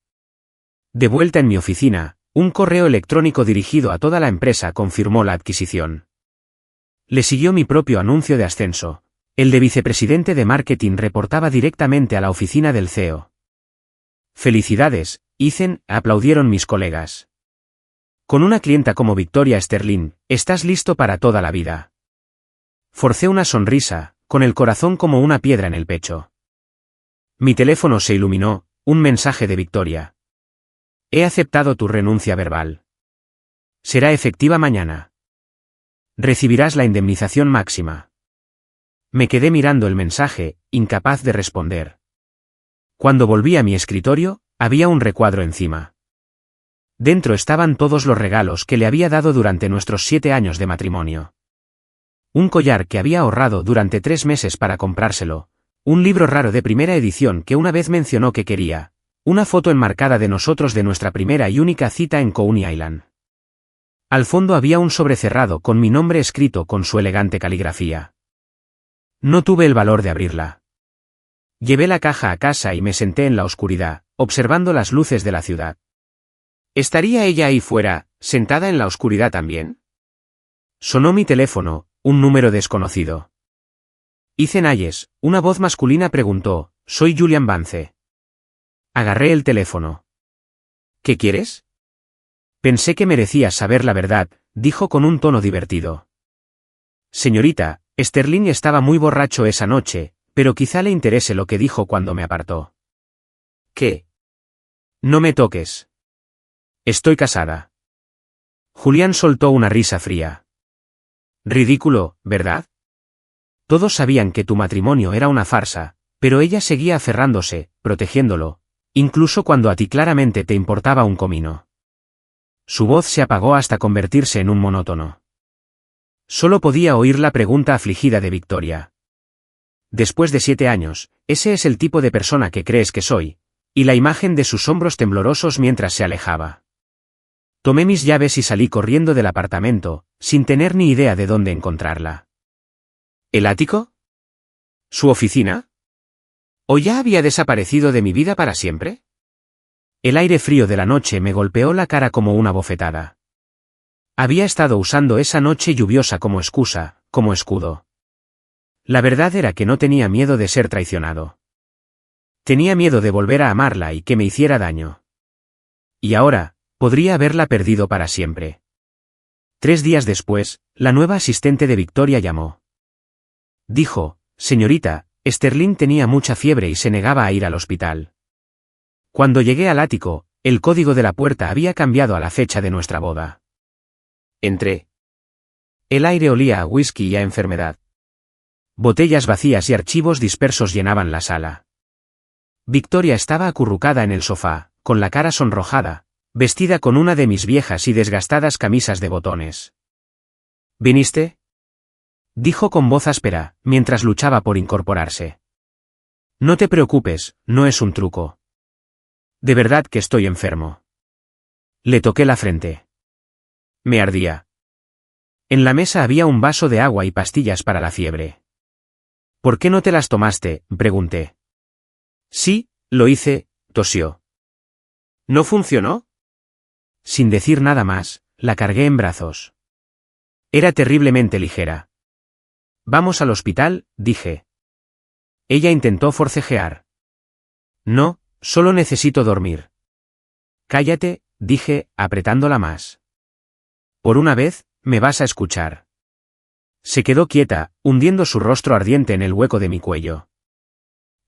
De vuelta en mi oficina, un correo electrónico dirigido a toda la empresa confirmó la adquisición. Le siguió mi propio anuncio de ascenso. El de vicepresidente de marketing reportaba directamente a la oficina del CEO. Felicidades, Ethan, aplaudieron mis colegas. Con una clienta como Victoria Sterling, estás listo para toda la vida. Forcé una sonrisa, con el corazón como una piedra en el pecho. Mi teléfono se iluminó, un mensaje de Victoria. He aceptado tu renuncia verbal. Será efectiva mañana. Recibirás la indemnización máxima. Me quedé mirando el mensaje, incapaz de responder. Cuando volví a mi escritorio, había un recuadro encima. Dentro estaban todos los regalos que le había dado durante nuestros 7 años de matrimonio. Un collar que había ahorrado durante 3 meses para comprárselo, un libro raro de primera edición que una vez mencionó que quería, una foto enmarcada de nosotros de nuestra primera y única cita en Coney Island. Al fondo había un sobre cerrado con mi nombre escrito con su elegante caligrafía. No tuve el valor de abrirla. Llevé la caja a casa y me senté en la oscuridad, observando las luces de la ciudad. ¿Estaría ella ahí fuera, sentada en la oscuridad también? Sonó mi teléfono, un número desconocido. Ethan Hayes, una voz masculina preguntó, «Soy Julian Vance». Agarré el teléfono. «¿Qué quieres?» Pensé que merecías saber la verdad, dijo con un tono divertido. «Señorita, Sterling estaba muy borracho esa noche, pero quizá le interese lo que dijo cuando me apartó». «¿Qué?» «No me toques. Estoy casada». Julián soltó una risa fría. «Ridículo, ¿verdad? Todos sabían que tu matrimonio era una farsa, pero ella seguía aferrándose, protegiéndolo, incluso cuando a ti claramente te importaba un comino». Su voz se apagó hasta convertirse en un monótono. Solo podía oír la pregunta afligida de Victoria. «Después de 7 años, ese es el tipo de persona que crees que soy», y la imagen de sus hombros temblorosos mientras se alejaba. Tomé mis llaves y salí corriendo del apartamento, sin tener ni idea de dónde encontrarla. ¿El ático? ¿Su oficina? ¿O ya había desaparecido de mi vida para siempre? El aire frío de la noche me golpeó la cara como una bofetada. Había estado usando esa noche lluviosa como excusa, como escudo. La verdad era que no tenía miedo de ser traicionado. Tenía miedo de volver a amarla y que me hiciera daño. Y ahora, podría haberla perdido para siempre. 3 días después, la nueva asistente de Victoria llamó. Dijo, «Señorita, Sterling tenía mucha fiebre y se negaba a ir al hospital». Cuando llegué al ático, el código de la puerta había cambiado a la fecha de nuestra boda. Entré. El aire olía a whisky y a enfermedad. Botellas vacías y archivos dispersos llenaban la sala. Victoria estaba acurrucada en el sofá, con la cara sonrojada, vestida con una de mis viejas y desgastadas camisas de botones. «¿Viniste?», dijo con voz áspera, mientras luchaba por incorporarse. «No te preocupes, no es un truco. De verdad que estoy enfermo». Le toqué la frente. Me ardía. En la mesa había un vaso de agua y pastillas para la fiebre. «¿Por qué no te las tomaste?», pregunté. «Sí, lo hice», tosió. «¿No funcionó?». Sin decir nada más, la cargué en brazos. Era terriblemente ligera. «Vamos al hospital», dije. Ella intentó forcejear. «No, solo necesito dormir». «Cállate», dije, apretándola más. «Por una vez, me vas a escuchar». Se quedó quieta, hundiendo su rostro ardiente en el hueco de mi cuello.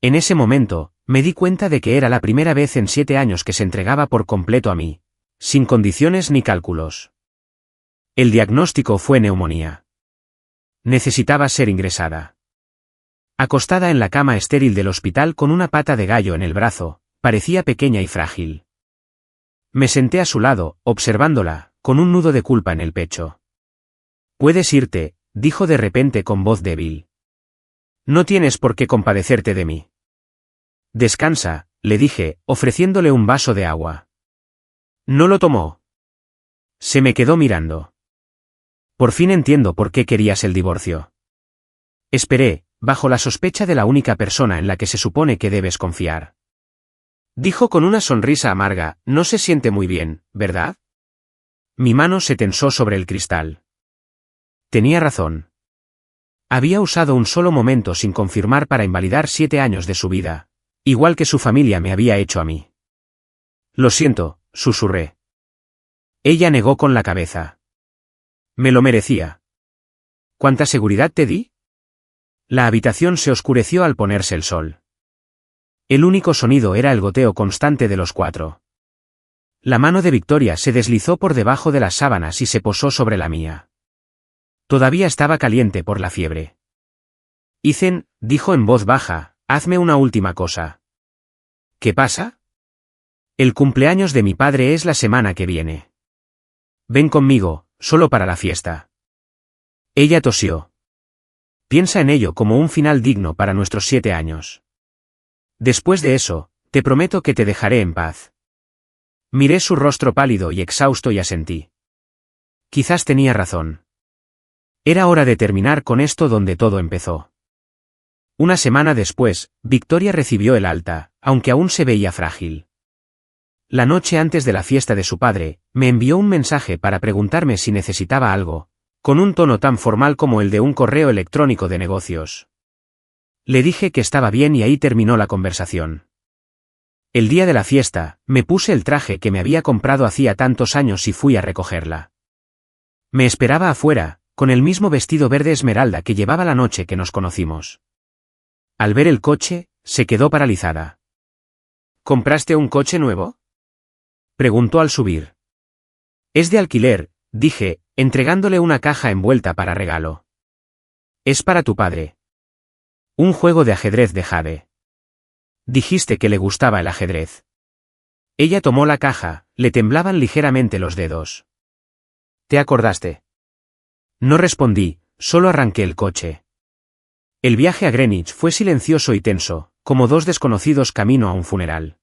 En ese momento, me di cuenta de que era la primera vez en 7 años que se entregaba por completo a mí, sin condiciones ni cálculos. El diagnóstico fue neumonía. Necesitaba ser ingresada. Acostada en la cama estéril del hospital con una pata de gallo en el brazo, parecía pequeña y frágil. Me senté a su lado, observándola, con un nudo de culpa en el pecho. «Puedes irte», dijo de repente con voz débil. «No tienes por qué compadecerte de mí». «Descansa», le dije, ofreciéndole un vaso de agua. No lo tomó. Se me quedó mirando. «Por fin entiendo por qué querías el divorcio». Esperé, bajo la sospecha de la única persona en la que se supone que debes confiar. Dijo con una sonrisa amarga, «No se siente muy bien, ¿verdad?». Mi mano se tensó sobre el cristal. Tenía razón. Había usado un solo momento sin confirmar para invalidar 7 años de su vida, igual que su familia me había hecho a mí. «Lo siento», susurré. Ella negó con la cabeza. «Me lo merecía». «¿Cuánta seguridad te di?». La habitación se oscureció al ponerse el sol. El único sonido era el goteo constante de los 4. La mano de Victoria se deslizó por debajo de las sábanas y se posó sobre la mía. Todavía estaba caliente por la fiebre. «Ethan», dijo en voz baja, «hazme una última cosa». «¿Qué pasa?». «El cumpleaños de mi padre es la semana que viene. Ven conmigo, solo para la fiesta». Ella tosió. «Piensa en ello como un final digno para nuestros 7 años. Después de eso, te prometo que te dejaré en paz». Miré su rostro pálido y exhausto y asentí. Quizás tenía razón. Era hora de terminar con esto donde todo empezó. Una semana después, Victoria recibió el alta, aunque aún se veía frágil. La noche antes de la fiesta de su padre, me envió un mensaje para preguntarme si necesitaba algo, con un tono tan formal como el de un correo electrónico de negocios. Le dije que estaba bien y ahí terminó la conversación. El día de la fiesta, me puse el traje que me había comprado hacía tantos años y fui a recogerla. Me esperaba afuera, con el mismo vestido verde esmeralda que llevaba la noche que nos conocimos. Al ver el coche, se quedó paralizada. ¿Compraste un coche nuevo?, preguntó al subir. Es de alquiler, dije, entregándole una caja envuelta para regalo. Es para tu padre. Un juego de ajedrez de jade. Dijiste que le gustaba el ajedrez. Ella tomó la caja, le temblaban ligeramente los dedos. ¿Te acordaste? No respondí, solo arranqué el coche. El viaje a Greenwich fue silencioso y tenso, como dos desconocidos camino a un funeral.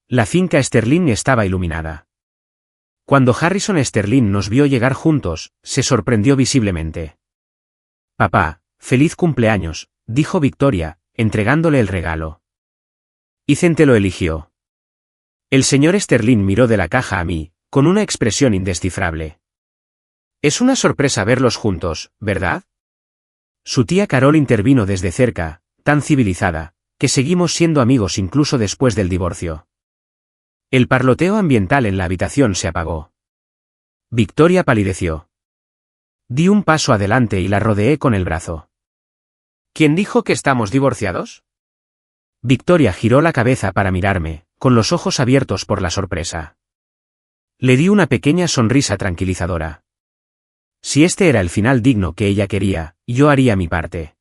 La finca Sterling estaba iluminada. Cuando Harrison Sterling nos vio llegar juntos, se sorprendió visiblemente. Papá, feliz cumpleaños, dijo Victoria, entregándole el regalo. Ethan te lo eligió. El señor Sterling miró de la caja a mí, con una expresión indescifrable. Es una sorpresa verlos juntos, ¿verdad? Su tía Carol intervino desde cerca, tan civilizada, que seguimos siendo amigos incluso después del divorcio. El parloteo ambiental en la habitación se apagó. Victoria palideció. Di un paso adelante y la rodeé con el brazo. ¿Quién dijo que estamos divorciados? Victoria giró la cabeza para mirarme, con los ojos abiertos por la sorpresa. Le di una pequeña sonrisa tranquilizadora. Si este era el final digno que ella quería, yo haría mi parte.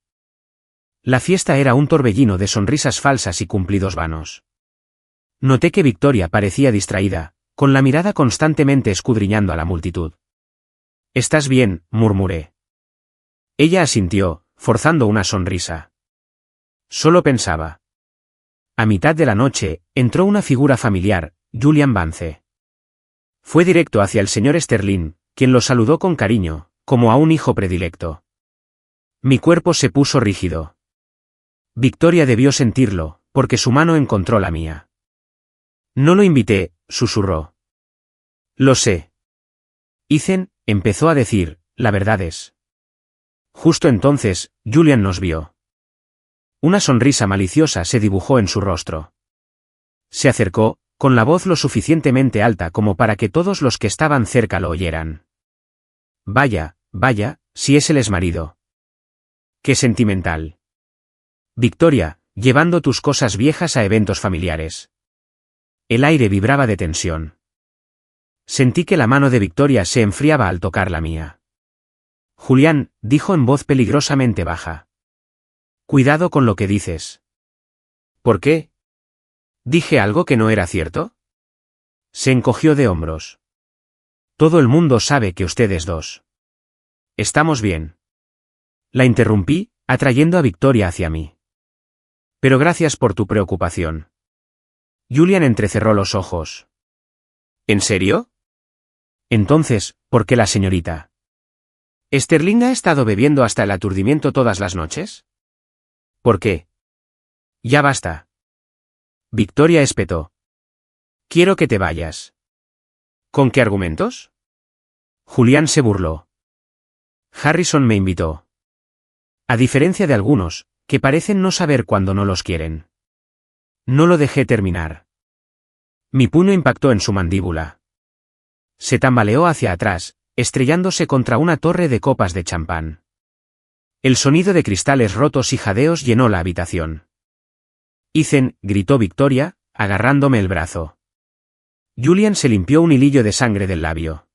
La fiesta era un torbellino de sonrisas falsas y cumplidos vanos. Noté que Victoria parecía distraída, con la mirada constantemente escudriñando a la multitud. ¿Estás bien?, murmuré. Ella asintió, forzando una sonrisa. Solo pensaba. A mitad de la noche, entró una figura familiar, Julian Vance. Fue directo hacia el señor Sterling, quien lo saludó con cariño, como a un hijo predilecto. Mi cuerpo se puso rígido. Victoria debió sentirlo, porque su mano encontró la mía. No lo invité, susurró. Lo sé. Ethan, empezó a decir, la verdad es. Justo entonces, Julian nos vio. Una sonrisa maliciosa se dibujó en su rostro. Se acercó, con la voz lo suficientemente alta como para que todos los que estaban cerca lo oyeran. Vaya, vaya, si es el exmarido. Qué sentimental. Victoria, llevando tus cosas viejas a eventos familiares. El aire vibraba de tensión. Sentí que la mano de Victoria se enfriaba al tocar la mía. Julián, dijo en voz peligrosamente baja. Cuidado con lo que dices. ¿Por qué? ¿Dije algo que no era cierto? Se encogió de hombros. Todo el mundo sabe que ustedes dos. Estamos bien. La interrumpí, atrayendo a Victoria hacia mí. Pero gracias por tu preocupación. Julian entrecerró los ojos. ¿En serio? Entonces, ¿por qué la señorita Sterling ha estado bebiendo hasta el aturdimiento todas las noches? ¿Por qué? Ya basta. Victoria espetó. Quiero que te vayas. ¿Con qué argumentos? Julián se burló. Harrison me invitó. A diferencia de algunos, que parecen no saber cuándo no los quieren. No lo dejé terminar. Mi puño impactó en su mandíbula. Se tambaleó hacia atrás, estrellándose contra una torre de copas de champán. El sonido de cristales rotos y jadeos llenó la habitación. Ethan, gritó Victoria, agarrándome el brazo. Julian se limpió un hilillo de sangre del labio.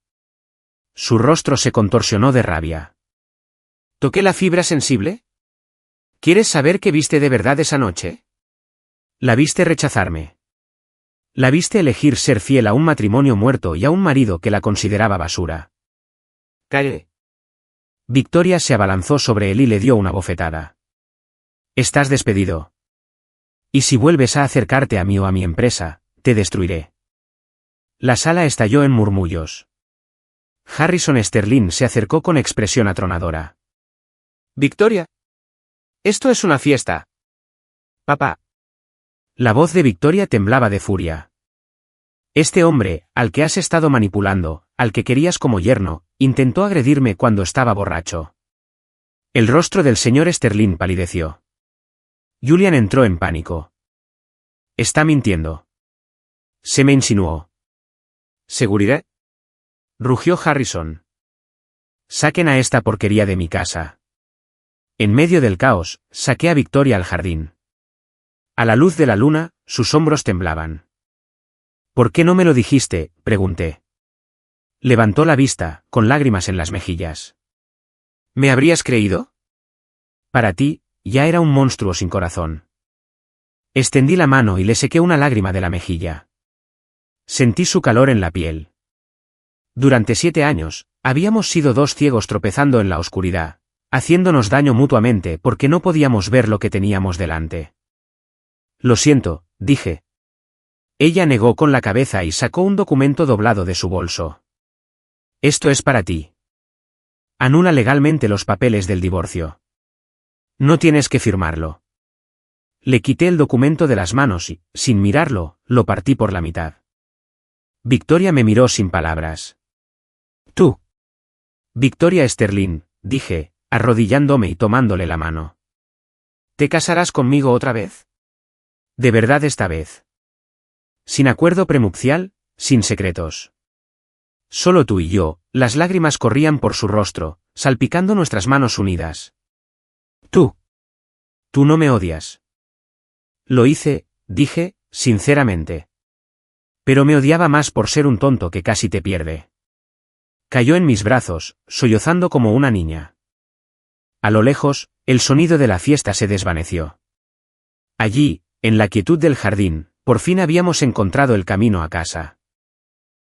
Su rostro se contorsionó de rabia. ¿Toqué la fibra sensible? ¿Quieres saber qué viste de verdad esa noche? La viste rechazarme. La viste elegir ser fiel a un matrimonio muerto y a un marido que la consideraba basura. Calle. Victoria se abalanzó sobre él y le dio una bofetada. Estás despedido. Y si vuelves a acercarte a mí o a mi empresa, te destruiré. La sala estalló en murmullos. Harrison Sterling se acercó con expresión atronadora. Victoria. Esto es una fiesta. Papá. La voz de Victoria temblaba de furia. Este hombre, al que has estado manipulando, al que querías como yerno, intentó agredirme cuando estaba borracho. El rostro del señor Sterling palideció. Julian entró en pánico. Está mintiendo. Se me insinuó. ¿Seguridad? Rugió Harrison. Saquen a esta porquería de mi casa. En medio del caos, saqué a Victoria al jardín. A la luz de la luna, sus hombros temblaban. ¿Por qué no me lo dijiste?, pregunté. Levantó la vista, con lágrimas en las mejillas. ¿Me habrías creído? Para ti, ya era un monstruo sin corazón. Extendí la mano y le sequé una lágrima de la mejilla. Sentí su calor en la piel. Durante 7 años, habíamos sido dos ciegos tropezando en la oscuridad, haciéndonos daño mutuamente porque no podíamos ver lo que teníamos delante. Lo siento, dije. Ella negó con la cabeza y sacó un documento doblado de su bolso. Esto es para ti. Anula legalmente los papeles del divorcio. No tienes que firmarlo. Le quité el documento de las manos y, sin mirarlo, lo partí por la mitad. Victoria me miró sin palabras. Tú. Victoria Sterling, dije, arrodillándome y tomándole la mano. ¿Te casarás conmigo otra vez? De verdad esta vez. Sin acuerdo prenupcial, sin secretos. Solo tú y yo, las lágrimas corrían por su rostro, salpicando nuestras manos unidas. Tú. Tú no me odias. Lo hice, dije, sinceramente. Pero me odiaba más por ser un tonto que casi te pierde. Cayó en mis brazos, sollozando como una niña. A lo lejos, el sonido de la fiesta se desvaneció. Allí, en la quietud del jardín, por fin habíamos encontrado el camino a casa.